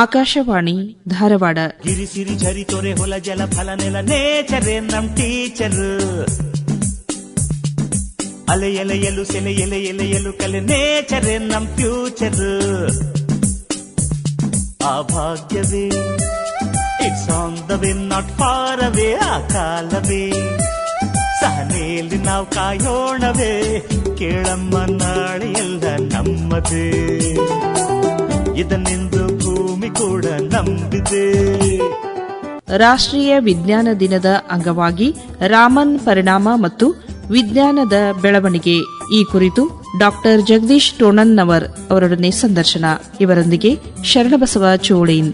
ಆಕಾಶವಾಣಿ ಧಾರವಾಡ. ಗಿರಿಸಿರಿ ಝರಿ ತೊರೆ ಹೊಲ ಜಲ ಫಲ ನೆಲ ನೇಚರೇ ನಮ್ ಟೀಚರ್. ಅಲೆ ಎಲೆಯಲು ಸೆಲೆ ಎಲೆ ಎಲೆಯಲು ಕಲೆ ನೇಚರೇ ನಮ್ ಫ್ಯೂಚರ್. ಆ ಭಾಗ್ಯವೇ it's on the way not far away. ಆ ಕಾಲವೇ ಸಹನೆಯಲ್ಲಿ ನಾವು ಕಾಯೋಣವೇ. ಕೇಳಮ್ಮ ನಾಳೆ ಎಲ್ಲ ನಮ್ಮದೇ. ಇದನ್ನೆಂದು ಭೂಮಿ ಕೂಡ ನಂಬಿದೆ. ರಾಷ್ಟ್ರೀಯ ವಿಜ್ಞಾನ ದಿನದ ಅಂಗವಾಗಿ ರಾಮನ್ ಪರಿಣಾಮ ಮತ್ತು ವಿಜ್ಞಾನದ ಬೆಳವಣಿಗೆ ಈ ಕುರಿತು ಡಾಕ್ಟರ್ ಜಗದೀಶ್ ಟೋಣನ್ನವರ್ ಅವರೊಡನೆ ಸಂದರ್ಶನ. ಇವರೊಂದಿಗೆ ಶರಣಬಸವ ಚೋಳೇನ್.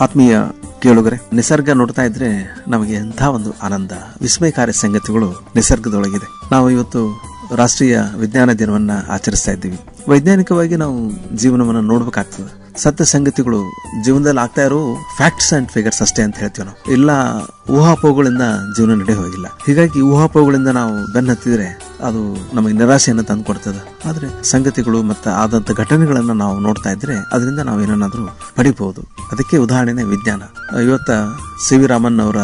ಆತ್ಮೀಯ ಕೇಳುಗರೆ, ನಿಸರ್ಗ ನೋಡ್ತಾ ಇದ್ರೆ ನಮಗೆ ಎಂಥ ಒಂದು ಆನಂದ, ವಿಸ್ಮಯಕಾರಿ ಸಂಗತಿಗಳು ನಿಸರ್ಗದೊಳಗಿದೆ. ನಾವು ಇವತ್ತು ರಾಷ್ಟ್ರೀಯ ವಿಜ್ಞಾನ ದಿನವನ್ನ ಆಚರಿಸ್ತಾ ಇದ್ದೀವಿ. ವೈಜ್ಞಾನಿಕವಾಗಿ ನಾವು ಜೀವನವನ್ನು ನೋಡ್ಬೇಕಾಗ್ತದೆ. ಸತ್ಯ ಸಂಗತಿಗಳು ಜೀವನದಲ್ಲಿ ಆಗ್ತಾ ಇರೋ ಫ್ಯಾಕ್ಟ್ಸ್ ಅಂಡ್ ಫಿಗರ್ಸ್ ಅಷ್ಟೇ ಅಂತ ಹೇಳ್ತೀವಿ ನಾವು. ಇಲ್ಲ ಊಹಾಪೋಹಗಳಿಂದ ಜೀವನ ನಡೆಯ ಹೋಗಿಲ್ಲ. ಹೀಗಾಗಿ ಊಹಾಪೋಹಗಳಿಂದ ನಾವು ಬೆನ್ನ ಹತ್ತಿದ್ರೆ ಅದು ನಮಗೆ ನಿರಾಶೆಯನ್ನು ತಂದು ಕೊಡ್ತದೆ. ಆದ್ರೆ ಸಂಗತಿಗಳು ಮತ್ತು ಆದಂತ ಘಟನೆಗಳನ್ನ ನಾವು ನೋಡ್ತಾ ಇದ್ರೆ ಅದರಿಂದ ನಾವು ಏನನ್ನಾದ್ರೂ ಪಡಿಬಹುದು. ಅದಕ್ಕೆ ಉದಾಹರಣೆ ವಿಜ್ಞಾನ. ಇವತ್ತ ಸಿ ವಿ ರಾಮನ್ ಅವರ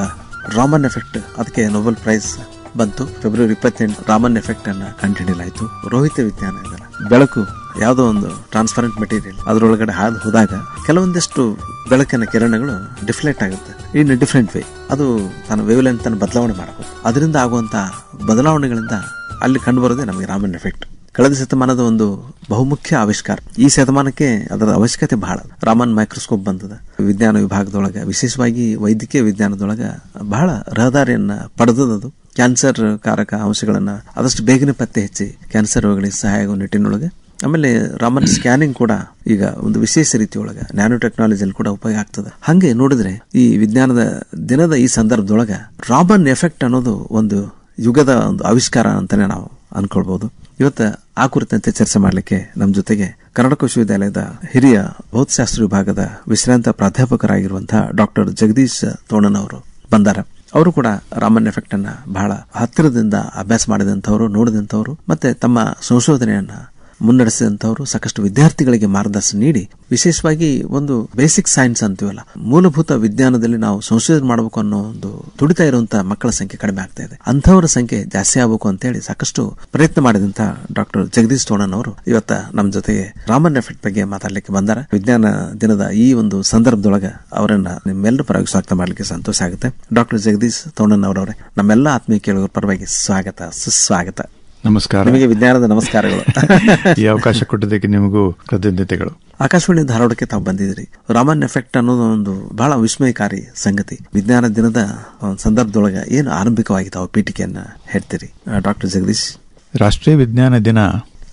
ರಾಮನ್ ಎಫೆಕ್ಟ್, ಅದಕ್ಕೆ ನೊಬೆಲ್ ಪ್ರೈಸ್ ಬಂತು. ಫೆಬ್ರವರಿ 28 ರಾಮನ್ ಎಫೆಕ್ಟ್ ಅನ್ನ ಕಂಡುಹಿಡಿಯಲಾಯಿತು. ರೋಹಿತ ವಿಜ್ಞಾನ ಇದಲ್ಲ. ಬೆಳಕು ಯಾವುದೋ ಒಂದು ಟ್ರಾನ್ಸ್ಪರೆಂಟ್ ಮೆಟೀರಿಯಲ್, ಅದರೊಳಗಡೆ ಹಾದು ಹೋದಾಗ ಕೆಲವೊಂದಿಷ್ಟು ಬೆಳಕಿನ ಕಿರಣಗಳು ಡಿಫ್ಲೆಕ್ಟ್ ಆಗುತ್ತೆ ಇನ್ ಡಿಫ್ರೆಂಟ್ ವೇ. ಅದು ತನ್ನ ವೇವ್ ಲೆಂತ್ ಅನ್ನು ಬದಲಾವಣೆ ಮಾಡಬಹುದು. ಅದರಿಂದ ಆಗುವಂತ ಬದಲಾವಣೆಗಳಿಂದ ಅಲ್ಲಿ ಕಂಡುಬರೋದೇ ನಮಗೆ ರಾಮನ್ ಎಫೆಕ್ಟ್. ಕಳೆದ ಶತಮಾನದ ಒಂದು ಬಹುಮುಖ್ಯ ಆವಿಷ್ಕಾರ. ಈ ಶತಮಾನಕ್ಕೆ ಅದರ ಅವಶ್ಯಕತೆ ಬಹಳ. ರಾಮನ್ ಮೈಕ್ರೋಸ್ಕೋಪ್ ಬಂದದ. ವಿಜ್ಞಾನ ವಿಭಾಗದೊಳಗ, ವಿಶೇಷವಾಗಿ ವೈದ್ಯಕೀಯ ವಿಜ್ಞಾನದೊಳಗ ಬಹಳ ರಹದಾರಿಯನ್ನ ಪಡೆದದು. ಕ್ಯಾನ್ಸರ್ ಕಾರಕ ಅಂಶಗಳನ್ನ ಆದಷ್ಟು ಬೇಗನೆ ಪತ್ತೆ ಹಚ್ಚಿ ಕ್ಯಾನ್ಸರ್ ರೋಗಿಗಳಿಗೆ ಸಹಾಯ ಆಗೋ ನಿಟ್ಟಿನೊಳಗೆ. ಆಮೇಲೆ ರಾಮನ್ ಸ್ಕ್ಯಾನಿಂಗ್ ಕೂಡ ಈಗ ಒಂದು ವಿಶೇಷ ರೀತಿಯೊಳಗ ನ್ಯಾನೋ ಟೆಕ್ನಾಲಜಿಯಲ್ಲಿ ಕೂಡ ಉಪಯೋಗ ಆಗ್ತದೆ. ಹಂಗೆ ನೋಡಿದ್ರೆ ಈ ವಿಜ್ಞಾನದ ದಿನದ ಈ ಸಂದರ್ಭದೊಳಗ ರಾಮನ್ ಎಫೆಕ್ಟ್ ಅನ್ನೋದು ಒಂದು ಯುಗದ ಒಂದು ಆವಿಷ್ಕಾರ ಅಂತಾನೆ ನಾವು ಅನ್ಕೊಳ್ಬಹುದು. ಇವತ್ತು ಆ ಕುರಿತಂತೆ ಚರ್ಚೆ ಮಾಡಲಿಕ್ಕೆ ನಮ್ಮ ಜೊತೆಗೆ ಕರ್ನಾಟಕ ವಿಶ್ವವಿದ್ಯಾಲಯದ ಹಿರಿಯ ಭೌತಶಾಸ್ತ್ರ ವಿಭಾಗದ ವಿಶ್ರಾಂತ ಪ್ರಾಧ್ಯಾಪಕರಾಗಿರುವಂತಹ ಡಾಕ್ಟರ್ ಜಗದೀಶ್ ಟೋಣನ್ ಅವರು ಬಂದಾರ. ಅವರು ಕೂಡ ರಾಮನ್ ಎಫೆಕ್ಟ್ ಅನ್ನ ಬಹಳ ಹತ್ತಿರದಿಂದ ಅಭ್ಯಾಸ ಮಾಡಿದಂಥವ್ರು, ನೋಡಿದಂಥವ್ರು, ಮತ್ತೆ ತಮ್ಮ ಸಂಶೋಧನೆಯನ್ನ ಮುನ್ನಡೆಸಿದಂಥವ್ರು. ಸಾಕಷ್ಟು ವಿದ್ಯಾರ್ಥಿಗಳಿಗೆ ಮಾರ್ಗದರ್ಶನ ನೀಡಿ, ವಿಶೇಷವಾಗಿ ಒಂದು ಬೇಸಿಕ್ ಸೈನ್ಸ್ ಅಂತೀವಲ್ಲ, ಮೂಲಭೂತ ವಿಜ್ಞಾನದಲ್ಲಿ ನಾವು ಸಂಶೋಧನೆ ಮಾಡಬೇಕು ಅನ್ನೋ ಒಂದು ತುಡಿತಾ ಇರುವಂತಹ ಮಕ್ಕಳ ಸಂಖ್ಯೆ ಕಡಿಮೆ ಆಗ್ತಾ ಇದೆ. ಅಂಥವರ ಸಂಖ್ಯೆ ಜಾಸ್ತಿ ಆಗಬೇಕು ಅಂತ ಹೇಳಿ ಸಾಕಷ್ಟು ಪ್ರಯತ್ನ ಮಾಡಿದಂತ ಡಾಕ್ಟರ್ ಜಗದೀಶ್ ಟೋಣನ್ ಅವರು ಇವತ್ತ ನಮ್ಮ ಜೊತೆಗೆ ರಾಮನ್ ಎಫೆಕ್ಟ್ ಬಗ್ಗೆ ಮಾತಾಡ್ಲಿಕ್ಕೆ ಬಂದಾರ. ವಿಜ್ಞಾನ ದಿನದ ಈ ಒಂದು ಸಂದರ್ಭದೊಳಗ ಅವರನ್ನ ನಿಮ್ಮೆಲ್ಲರ ಪರವಾಗಿ ಸ್ವಾಗತ ಮಾಡ್ಲಿಕ್ಕೆ ಸಂತೋಷ ಆಗುತ್ತೆ. ಡಾಕ್ಟರ್ ಜಗದೀಶ್ ಟೋಣನ್ ಅವರವರೇ, ನಮ್ಮೆಲ್ಲ ಆತ್ಮೀಯ ಕೇಳುಗರ ಪರವಾಗಿ ಸ್ವಾಗತ, ಸುಸ್ವಾಗತ. ನಮಸ್ಕಾರ. ನಿಮಗೆ ವಿಜ್ಞಾನದ ನಮಸ್ಕಾರಗಳು. ಈ ಅವಕಾಶ ಕೊಟ್ಟಿದ್ದಕ್ಕೆ ನಿಮಗೂ ಕೃತಜ್ಞತೆಗಳು. ಆಕಾಶವಾಣಿ ಧಾರವಾಡಕ್ಕೆ ತಾವು ಬಂದಿದ್ದೀರಿ. ರಾಮನ್ ಎಫೆಕ್ಟ್ ಅನ್ನೋದು ಒಂದು ಬಹಳ ವಿಸ್ಮಯಕಾರಿ ಸಂಗತಿ. ವಿಜ್ಞಾನ ದಿನದ ಸಂದರ್ಭದೊಳಗ ಏನು ಆರಂಭಿಕವಾಗಿ ತಾವು ಪೀಠಿಕೆಯನ್ನ ಹೇಳ್ತೀರಿ ಡಾಕ್ಟರ್ ಜಗದೀಶ್? ರಾಷ್ಟ್ರೀಯ ವಿಜ್ಞಾನ ದಿನ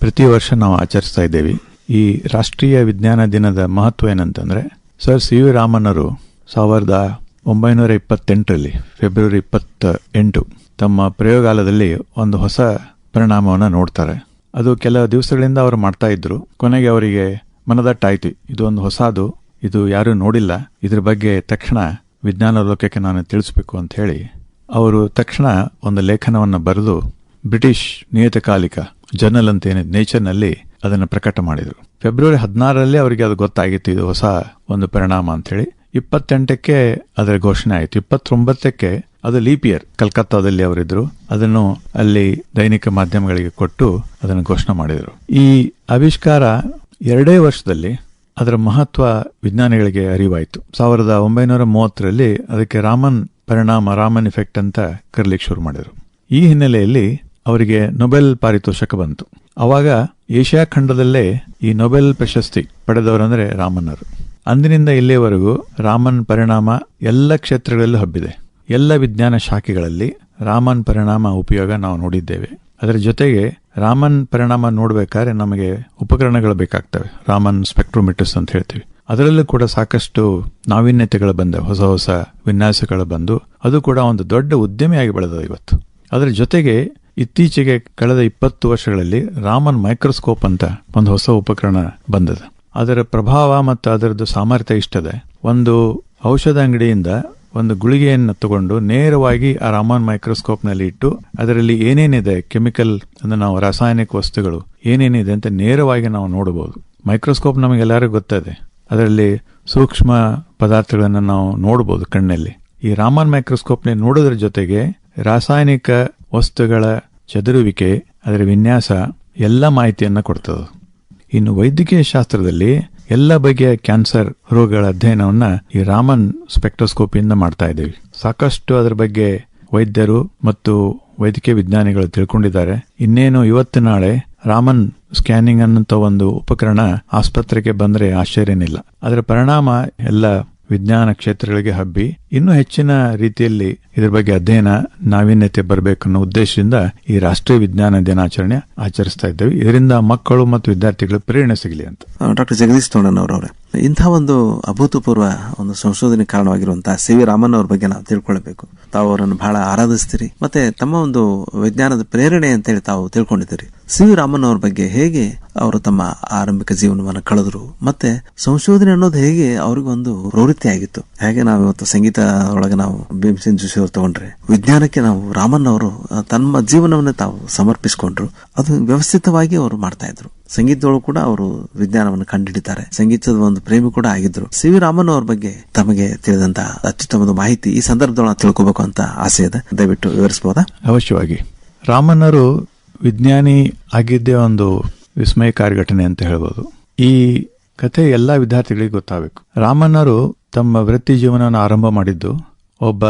ಪ್ರತಿ ವರ್ಷ ನಾವು ಆಚರಿಸ್ತಾ ಇದ್ದೇವೆ. ಈ ರಾಷ್ಟ್ರೀಯ ವಿಜ್ಞಾನ ದಿನದ ಮಹತ್ವ ಏನಂತಂದ್ರೆ, ಸರ್ ಸಿ ವಿ ರಾಮನ್ ಅವರು 1928 ಫೆಬ್ರವರಿ 28 ತಮ್ಮ ಪ್ರಯೋಗಾಲಯದಲ್ಲಿ ಒಂದು ಹೊಸ ಪರಿಣಾಮವನ್ನು ನೋಡ್ತಾರೆ. ಅದು ಕೆಲ ದಿವಸಗಳಿಂದ ಅವರು ಮಾಡ್ತಾ ಇದ್ರು. ಕೊನೆಗೆ ಅವರಿಗೆ ಮನದಟ್ಟಾಯ್ತು, ಇದು ಒಂದು ಹೊಸದು, ಇದು ಯಾರೂ ನೋಡಿಲ್ಲ, ಇದ್ರ ಬಗ್ಗೆ ತಕ್ಷಣ ವಿಜ್ಞಾನ ಲೋಕಕ್ಕೆ ನಾನು ತಿಳಿಸ್ಬೇಕು ಅಂತ ಹೇಳಿ ಅವರು ತಕ್ಷಣ ಒಂದು ಲೇಖನವನ್ನು ಬರೆದು ಬ್ರಿಟಿಷ್ ನಿಯತಕಾಲಿಕ ಜರ್ನಲ್ ಅಂತ ಏನಿದೆ ನೇಚರ್ನಲ್ಲಿ ಅದನ್ನು ಪ್ರಕಟ ಮಾಡಿದರು. ಫೆಬ್ರವರಿ 16 ಅವರಿಗೆ ಅದು ಗೊತ್ತಾಗಿತ್ತು, ಇದು ಹೊಸ ಒಂದು ಪರಿಣಾಮ ಅಂತ ಹೇಳಿ. 28 ಅದರ ಘೋಷಣೆ ಆಯಿತು. 29 ಅದು ಲೀಪ್ ಇಯರ್, ಕಲ್ಕತ್ತಾದಲ್ಲಿ ಅವರಿದ್ರು. ಅದನ್ನು ಅಲ್ಲಿ ದೈನಿಕ ಮಾಧ್ಯಮಗಳಿಗೆ ಕೊಟ್ಟು ಅದನ್ನು ಘೋಷಣೆ ಮಾಡಿದರು. ಈ ಆವಿಷ್ಕಾರ 2 ವರ್ಷದಲ್ಲಿ ಅದರ ಮಹತ್ವ ವಿಜ್ಞಾನಿಗಳಿಗೆ ಅರಿವಾಯಿತು. 1930 ಅದಕ್ಕೆ ರಾಮನ್ ಪರಿಣಾಮ, ರಾಮನ್ ಎಫೆಕ್ಟ್ ಅಂತ ಕರೀಲಿಕ್ಕೆ ಶುರು ಮಾಡಿದರು. ಈ ಹಿನ್ನೆಲೆಯಲ್ಲಿ ಅವರಿಗೆ ನೊಬೆಲ್ ಪಾರಿತೋಷಕ ಬಂತು. ಅವಾಗ ಏಷ್ಯಾ ಖಂಡದಲ್ಲೇ ಈ ನೊಬೆಲ್ ಪ್ರಶಸ್ತಿ ಪಡೆದವರಂದ್ರೆ ರಾಮನ್ನರು. ಅಂದಿನಿಂದ ಇಲ್ಲಿಯವರೆಗೂ ರಾಮನ್ ಪರಿಣಾಮ ಎಲ್ಲ ಕ್ಷೇತ್ರಗಳಲ್ಲೂ ಹಬ್ಬಿದೆ. ಎಲ್ಲ ವಿಜ್ಞಾನ ಶಾಖೆಗಳಲ್ಲಿ ರಾಮನ್ ಪರಿಣಾಮ ಉಪಯೋಗ ನಾವು ನೋಡಿದ್ದೇವೆ. ಅದರ ಜೊತೆಗೆ ರಾಮನ್ ಪರಿಣಾಮ ನೋಡ್ಬೇಕಾದ್ರೆ ನಮಗೆ ಉಪಕರಣಗಳು ಬೇಕಾಗ್ತವೆ. ರಾಮನ್ ಸ್ಪೆಕ್ಟ್ರೋಮೀಟರ್ಸ್ ಅಂತ ಹೇಳ್ತೀವಿ. ಅದರಲ್ಲೂ ಕೂಡ ಸಾಕಷ್ಟು ನಾವೀನ್ಯತೆಗಳು ಬಂದವು, ಹೊಸ ಹೊಸ ವಿನ್ಯಾಸಗಳು ಬಂದು ಅದು ಕೂಡ ಒಂದು ದೊಡ್ಡ ಉದ್ಯಮಿಯಾಗಿ ಬೆಳೆದ ಇವತ್ತು. ಅದರ ಜೊತೆಗೆ ಇತ್ತೀಚೆಗೆ ಕಳೆದ 20 ವರ್ಷಗಳಲ್ಲಿ ರಾಮನ್ ಮೈಕ್ರೋಸ್ಕೋಪ್ ಅಂತ ಒಂದು ಹೊಸ ಉಪಕರಣ ಬಂದದ. ಅದರ ಪ್ರಭಾವ ಮತ್ತು ಅದರದ್ದು ಸಾಮರ್ಥ್ಯ ಇಷ್ಟದೆ. ಒಂದು ಔಷಧ ಅಂಗಡಿಯಿಂದ ಒಂದು ಗುಳಿಗೆಯನ್ನು ತಗೊಂಡು ನೇರವಾಗಿ ಆ ರಾಮನ್ ಮೈಕ್ರೋಸ್ಕೋಪ್ ನಲ್ಲಿ ಇಟ್ಟು ಅದರಲ್ಲಿ ಏನೇನಿದೆ ಕೆಮಿಕಲ್ ಅಂದ್ರೆ ನಾವು ರಾಸಾಯನಿಕ ವಸ್ತುಗಳು ಏನೇನಿದೆ ಅಂತ ನೇರವಾಗಿ ನಾವು ನೋಡಬಹುದು. ಮೈಕ್ರೋಸ್ಕೋಪ್ ನಮಗೆಲ್ಲರಿಗೂ ಗೊತ್ತದೆ, ಅದರಲ್ಲಿ ಸೂಕ್ಷ್ಮ ಪದಾರ್ಥಗಳನ್ನು ನಾವು ನೋಡಬಹುದು ಕಣ್ಣಲ್ಲಿ. ಈ ರಾಮನ್ ಮೈಕ್ರೋಸ್ಕೋಪ್ನಲ್ಲಿ ನೋಡೋದ್ರ ಜೊತೆಗೆ ರಾಸಾಯನಿಕ ವಸ್ತುಗಳ ಚದುರುವಿಕೆ, ಅದರ ವಿನ್ಯಾಸ ಎಲ್ಲ ಮಾಹಿತಿಯನ್ನು ಕೊಡ್ತದೆ. ಇನ್ನು ವೈದ್ಯಕೀಯ ಶಾಸ್ತ್ರದಲ್ಲಿ ಎಲ್ಲ ಬಗೆಯ ಕ್ಯಾನ್ಸರ್ ರೋಗಗಳ ಅಧ್ಯಯನವನ್ನ ಈ ರಾಮನ್ ಸ್ಪೆಕ್ಟ್ರೋಸ್ಕೋಪಿಯಿಂದ ಮಾಡ್ತಾ ಇದ್ದೀವಿ. ಸಾಕಷ್ಟು ಅದರ ಬಗ್ಗೆ ವೈದ್ಯರು ಮತ್ತು ವೈದ್ಯಕೀಯ ವಿಜ್ಞಾನಿಗಳು ತಿಳ್ಕೊಂಡಿದ್ದಾರೆ. ಇನ್ನೇನು ಇವತ್ತು ನಾಳೆ ರಾಮನ್ ಸ್ಕ್ಯಾನಿಂಗ್ ಅನ್ನುವಂಥ ಒಂದು ಉಪಕರಣ ಆಸ್ಪತ್ರೆಗೆ ಬಂದ್ರೆ ಆಶ್ಚರ್ಯನಿಲ್ಲ. ಅದರ ಪರಿಣಾಮ ಎಲ್ಲ ವಿಜ್ಞಾನ ಕ್ಷೇತ್ರಗಳಿಗೆ ಹಬ್ಬಿ ಇನ್ನೂ ಹೆಚ್ಚಿನ ರೀತಿಯಲ್ಲಿ ಇದರ ಬಗ್ಗೆ ಅಧ್ಯಯನ, ನಾವೀನ್ಯತೆ ಬರಬೇಕನ್ನೋ ಉದ್ದೇಶದಿಂದ ಈ ರಾಷ್ಟ್ರೀಯ ವಿಜ್ಞಾನ ದಿನಾಚರಣೆ ಆಚರಿಸ್ತಾ ಇದ್ದೇವೆ. ಇದರಿಂದ ಮಕ್ಕಳು ಮತ್ತು ವಿದ್ಯಾರ್ಥಿಗಳು ಪ್ರೇರಣೆ ಸಿಗಲಿ ಅಂತ. ಡಾಕ್ಟರ್ ಜಗದೀಶ್ ಟೋಣನ್ ಅವರವರೇ, ಇಂಥ ಒಂದು ಅಭೂತಪೂರ್ವ ಒಂದು ಸಂಶೋಧನೆ ಕಾರಣವಾಗಿರುವಂತಹ ಸಿ ವಿ ರಾಮನ್ ಅವ್ರ ಬಗ್ಗೆ ನಾವು ತಿಳ್ಕೊಳ್ಬೇಕು. ತಾವು ಅವರನ್ನು ಬಹಳ ಆರಾಧಿಸ್ತೀರಿ, ಮತ್ತೆ ತಮ್ಮ ಒಂದು ವಿಜ್ಞಾನದ ಪ್ರೇರಣೆ ಅಂತೇಳಿ ತಾವು ತಿಳ್ಕೊಂಡಿದ್ದೀರಿ. ಸಿ ವಿ ರಾಮನ್ ಅವ್ರ ಬಗ್ಗೆ ಹೇಗೆ ಅವರು ತಮ್ಮ ಆರಂಭಿಕ ಜೀವನವನ್ನು ಕಳೆದ್ರು, ಮತ್ತೆ ಸಂಶೋಧನೆ ಅನ್ನೋದು ಹೇಗೆ ಅವ್ರಿಗೊಂದು ಪ್ರವೃತ್ತಿ ಆಗಿತ್ತು, ಹೇಗೆ ನಾವು ಇವತ್ತು ಸಂಗೀತ ಒಳಗೆ ನಾವು ಭೀಮಸೇನ್ ಜೋಶಿ ಅವರು ತಗೊಂಡ್ರೆ, ವಿಜ್ಞಾನಕ್ಕೆ ನಾವು ರಾಮನ್ ಅವರು ತಮ್ಮ ಜೀವನವನ್ನು ತಾವು ಸಮರ್ಪಿಸಿಕೊಂಡ್ರು. ಅದು ವ್ಯವಸ್ಥಿತವಾಗಿ ಅವರು ಮಾಡ್ತಾ ಇದ್ರು. ಸಂಗೀತದೊಳಗೂ ಕೂಡ ಅವರು ವಿಜ್ಞಾನವನ್ನು ಕಂಡುಹಿಡಿತಾರೆ. ಸಂಗೀತದ ಒಂದು ಪ್ರೇಮಿ ಕೂಡ ಆಗಿದ್ರು. ಸಿ ವಿ ರಾಮನ್ ಅವ್ರ ಬಗ್ಗೆ ತಮಗೆ ತಿಳಿದಂತ ಅತ್ಯುತ್ತಮದ ಮಾಹಿತಿ ಈ ಸಂದರ್ಭದೊಳಗೆ ತಿಳ್ಕೋಬೇಕು ಅಂತ ಆಸೆ ಇದೆ, ದಯವಿಟ್ಟು ವಿವರಿಸಬಹುದಾ? ಅವಶ್ಯವಾಗಿ. ರಾಮನ್ ಅವರು ವಿಜ್ಞಾನಿ ಆಗಿದ್ದೇ ಒಂದು ವಿಸ್ಮಯಕಾರಿ ಘಟನೆ ಅಂತ ಹೇಳ್ಬೋದು. ಈ ಕಥೆ ಎಲ್ಲಾ ವಿದ್ಯಾರ್ಥಿಗಳಿಗೆ ಗೊತ್ತಾಗಬೇಕು. ರಾಮನ್ ಅವರು ತಮ್ಮ ವೃತ್ತಿ ಜೀವನವನ್ನು ಆರಂಭ ಮಾಡಿದ್ದು ಒಬ್ಬ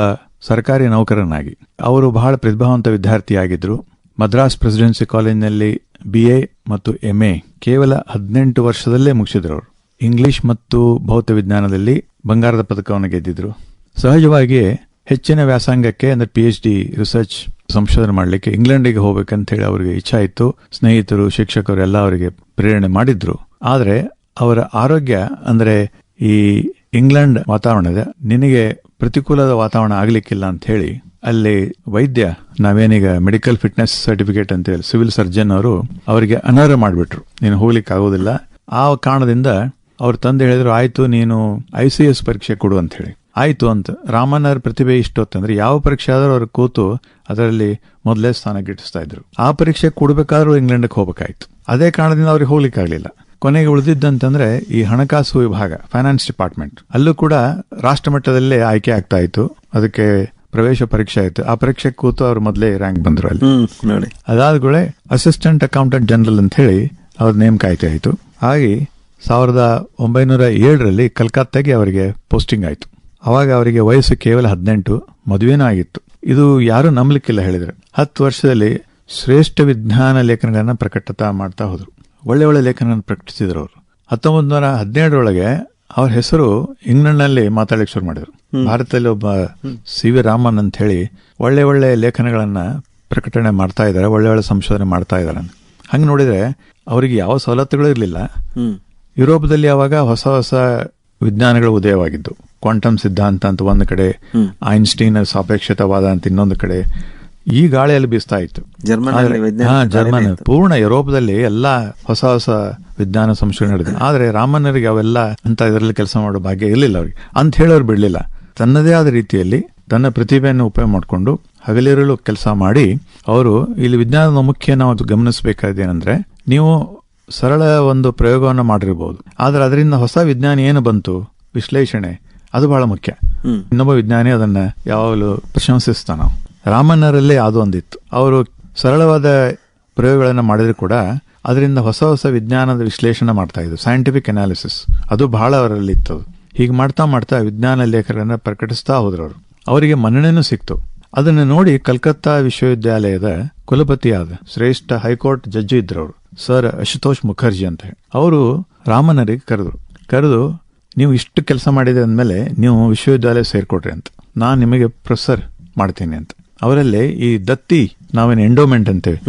ಸರ್ಕಾರಿ ನೌಕರನಾಗಿ. ಅವರು ಬಹಳ ಪ್ರತಿಭಾವಂತ ವಿದ್ಯಾರ್ಥಿಯಾಗಿದ್ರು. ಮದ್ರಾಸ್ ಪ್ರೆಸಿಡೆನ್ಸಿ ಕಾಲೇಜಿನಲ್ಲಿ BA ಮತ್ತು MA ಕೇವಲ 18 ವರ್ಷದಲ್ಲೇ ಮುಗಿಸಿದ್ರು. ಅವರು ಇಂಗ್ಲಿಷ್ ಮತ್ತು ಭೌತ ವಿಜ್ಞಾನದಲ್ಲಿ ಬಂಗಾರದ ಪದಕವನ್ನು ಗೆದ್ದಿದ್ರು. ಸಹಜವಾಗಿಯೇ ಹೆಚ್ಚಿನ ವ್ಯಾಸಂಗಕ್ಕೆ ಅಂದ್ರೆ PhD ರಿಸರ್ಚ್ ಸಂಶೋಧನೆ ಮಾಡಲಿಕ್ಕೆ ಇಂಗ್ಲೆಂಡಿಗೆ ಹೋಗ್ಬೇಕಂತ ಹೇಳಿ ಅವರಿಗೆ ಇಚ್ಛೆ ಇತ್ತು. ಸ್ನೇಹಿತರು, ಶಿಕ್ಷಕರು ಎಲ್ಲ ಅವರಿಗೆ ಪ್ರೇರಣೆ ಮಾಡಿದ್ರು. ಆದ್ರೆ ಅವರ ಆರೋಗ್ಯ ಅಂದ್ರೆ ಈ ಇಂಗ್ಲೆಂಡ್ ವಾತಾವರಣದ ನಿನಗೆ ಪ್ರತಿಕೂಲದ ವಾತಾವರಣ ಆಗ್ಲಿಕ್ಕಿಲ್ಲ ಅಂತ ಹೇಳಿ ಅಲ್ಲಿ ವೈದ್ಯ, ನಾವೇನೀಗ ಮೆಡಿಕಲ್ ಫಿಟ್ನೆಸ್ ಸರ್ಟಿಫಿಕೇಟ್ ಅಂತ ಹೇಳಿ ಸಿವಿಲ್ ಸರ್ಜನ್ ಅವರು ಅವರಿಗೆ ಅನರ್ಹ ಮಾಡಿಬಿಟ್ರು. ನೀನು ಹೋಗ್ಲಿಕ್ಕೆ ಆಗೋದಿಲ್ಲ. ಆ ಕಾರಣದಿಂದ ಅವ್ರ ತಂದೆ ಹೇಳಿದ್ರು, ಆಯ್ತು ನೀನು ICS ಪರೀಕ್ಷೆ ಕೊಡು ಅಂತ ಹೇಳಿ. ಆಯ್ತು ಅಂತ. ರಾಮನ್ ಅವರ ಪ್ರತಿಭೆ ಇಷ್ಟೊತ್ತಂದ್ರೆ ಯಾವ ಪರೀಕ್ಷೆ ಆದ್ರೂ ಅವ್ರ ಕೂತು ಅದರಲ್ಲಿ ಮೊದಲೇ ಸ್ಥಾನ ಗಿಟ್ಟಿಸ್ತಾ ಇದ್ರು. ಆ ಪರೀಕ್ಷೆ ಕೊಡ್ಬೇಕಾದ್ರೂ ಇಂಗ್ಲೆಂಡ್ಗೆ ಹೋಗ್ಬೇಕಾಯ್ತು. ಅದೇ ಕಾರಣದಿಂದ ಅವ್ರಿಗೆ ಹೋಗ್ಲಿಕ್ಕೆ ಆಗ್ಲಿಲ್ಲ. ಕೊನೆಗೆ ಉಳಿದಿದ್ದಂತಂದ್ರೆ ಈ ಹಣಕಾಸು ವಿಭಾಗ, ಫೈನಾನ್ಸ್ ಡಿಪಾರ್ಟ್ಮೆಂಟ್, ಅಲ್ಲೂ ಕೂಡ ರಾಷ್ಟ್ರ ಮಟ್ಟದಲ್ಲೇ ಆಯ್ಕೆ ಆಗ್ತಾ ಇತ್ತು. ಅದಕ್ಕೆ ಪ್ರವೇಶ ಪರೀಕ್ಷೆ ಆಯ್ತು. ಆ ಪರೀಕ್ಷೆ ಕೂತು ಅವ್ರು ಮೊದಲೇ ರ್ಯಾಂಕ್ ಬಂದ್ರು ಅಲ್ಲಿ. ಅದಾದ್ಮೇಲೆ ಅಸಿಸ್ಟೆಂಟ್ ಅಕೌಂಟೆಂಟ್ ಜನರಲ್ ಅಂತ ಹೇಳಿ ಅವ್ರ ನೇಮಕ ಆಯ್ತು. ಹಾಗೆ 1907ರಲ್ಲಿ ಕಲ್ಕತ್ತಾಗೆ ಅವರಿಗೆ ಪೋಸ್ಟಿಂಗ್ ಆಯ್ತು. ಅವಾಗ ಅವರಿಗೆ ವಯಸ್ಸು ಕೇವಲ 18, ಮದುವೆನೂ ಆಗಿತ್ತು. ಇದು ಯಾರು ನಂಬಲಿಕ್ಕಿಲ್ಲ ಹೇಳಿದ್ರೆ. 10 ವರ್ಷದಲ್ಲಿ ಶ್ರೇಷ್ಠ ವಿಜ್ಞಾನ ಲೇಖನಗಳನ್ನ ಪ್ರಕಟತಾ ಮಾಡ್ತಾ ಹೋದ್ರು. ಒಳ್ಳೆ ಒಳ್ಳೆ ಲೇಖನಗಳನ್ನು ಪ್ರಕಟಿಸಿದ್ರು ಅವರು. 1917ರೊಳಗೆ ಅವ್ರ ಹೆಸರು ಇಂಗ್ಲೆಂಡ್ನಲ್ಲಿ ಮಾತಾಡಲಿಕ್ಕೆ ಶುರು ಮಾಡಿದ್ರು. ಭಾರತದಲ್ಲಿ ಒಬ್ಬ ಸಿ ವಿ ರಾಮನ್ ಅಂತ ಹೇಳಿ ಒಳ್ಳೆ ಒಳ್ಳೆ ಲೇಖನಗಳನ್ನ ಪ್ರಕಟಣೆ ಮಾಡ್ತಾ ಇದ್ದಾರೆ, ಒಳ್ಳೆ ಒಳ್ಳೆ ಸಂಶೋಧನೆ ಮಾಡ್ತಾ ಇದ್ದಾರೆ. ಹಂಗೆ ನೋಡಿದ್ರೆ ಅವರಿಗೆ ಯಾವ ಸವಲತ್ತುಗಳು ಇರಲಿಲ್ಲ. ಯುರೋಪ್ದಲ್ಲಿ ಅವಾಗ ಹೊಸ ಹೊಸ ವಿಜ್ಞಾನಗಳು ಉದಯವಾಗಿದ್ದು. ಕ್ವಾಂಟಮ್ ಸಿದ್ಧಾಂತ ಅಂತ ಒಂದು ಕಡೆ, ಐನ್ಸ್ಟೀನ್ ಸಾಪೇಕ್ಷತಾವಾದ ಅಂತ ಇನ್ನೊಂದು ಕಡೆ. ಈ ಗಾಳಿಯಲ್ಲಿ ಬೀಸ್ತಾ ಇತ್ತು. ಜರ್ಮನ್ ಪೂರ್ಣ ಯುರೋಪದಲ್ಲಿ ಎಲ್ಲಾ ಹೊಸ ಹೊಸ ವಿಜ್ಞಾನ ಸಂಶೋಧನೆ ನಡೆದಿದೆ. ಆದ್ರೆ ರಾಮನ್ನರಿಗೆ ಅವೆಲ್ಲ ಅಂತ ಇದರಲ್ಲಿ ಕೆಲಸ ಮಾಡೋ ಭಾಗ್ಯ ಇರಲಿಲ್ಲ ಅವ್ರಿಗೆ. ಅಂತ ಹೇಳೋರು ಬಿಡ್ಲಿಲ್ಲ. ತನ್ನದೇ ಆದ ರೀತಿಯಲ್ಲಿ ತನ್ನ ಪ್ರತಿಭೆಯನ್ನು ಉಪಯೋಗ ಮಾಡಿಕೊಂಡು ಹಗಲಿರಲು ಕೆಲಸ ಮಾಡಿ ಅವರು ಇಲ್ಲಿ ವಿಜ್ಞಾನದ ಮುಖ್ಯ ನಾವು ಗಮನಿಸಬೇಕಾದೇನೆಂದ್ರೆ, ನೀವು ಸರಳ ಒಂದು ಪ್ರಯೋಗವನ್ನು ಮಾಡಿರಬಹುದು, ಆದ್ರೆ ಅದರಿಂದ ಹೊಸ ವಿಜ್ಞಾನ ಏನು ಬಂತು, ವಿಶ್ಲೇಷಣೆ, ಅದು ಬಹಳ ಮುಖ್ಯ. ಇನ್ನೊಬ್ಬ ವಿಜ್ಞಾನಿ ಅದನ್ನ ಯಾವಾಗಲೂ ಪ್ರಶಂಸಿಸ್ತಾನ. ರಾಮನ್ನರಲ್ಲೇ ಅದು ಒಂದಿತ್ತು. ಅವರು ಸರಳವಾದ ಪ್ರಯೋಗಗಳನ್ನು ಮಾಡಿದ್ರು ಕೂಡ ಅದರಿಂದ ಹೊಸ ಹೊಸ ವಿಜ್ಞಾನದ ವಿಶ್ಲೇಷಣೆ ಮಾಡ್ತಾ ಇದ್ರು. ಸೈಂಟಿಫಿಕ್ ಅನಾಲಿಸಿಸ್ ಅದು ಬಹಳ ಅವರಲ್ಲಿ ಇತ್ತು. ಹೀಗೆ ಮಾಡ್ತಾ ಮಾಡ್ತಾ ವಿಜ್ಞಾನ ಲೇಖನಗಳನ್ನ ಪ್ರಕಟಿಸ್ತಾ ಹೋದ್ರು ಅವರು. ಅವರಿಗೆ ಮನ್ನಣೆನೂ ಸಿಕ್ತು. ಅದನ್ನು ನೋಡಿ ಕಲ್ಕತ್ತಾ ವಿಶ್ವವಿದ್ಯಾಲಯದ ಕುಲಪತಿಯಾದ ಶ್ರೇಷ್ಠ ಹೈಕೋರ್ಟ್ ಜಡ್ಜಿ ಇದ್ರು ಅವರು, ಸರ್ ಅಶುತೋಷ್ ಮುಖರ್ಜಿ ಅಂತ ಹೇಳಿ. ಅವರು ರಾಮನ್ನರಿಗೆ ಕರೆದು ನೀವು ಇಷ್ಟು ಕೆಲಸ ಮಾಡಿದೆ ಅಂದಮೇಲೆ ನೀವು ವಿಶ್ವವಿದ್ಯಾಲಯ ಸೇರ್ಕೊಡ್ರಿ ಅಂತ, ನಾನು ನಿಮಗೆ ಪ್ರೊಫೆಸರ್ ಮಾಡ್ತೀನಿ ಅಂತ. ಅವರಲ್ಲಿ ಈ ದತ್ತಿ, ನಾವೇನು ಎಂಡೋಮೆಂಟ್ ಅಂತೇವೆ,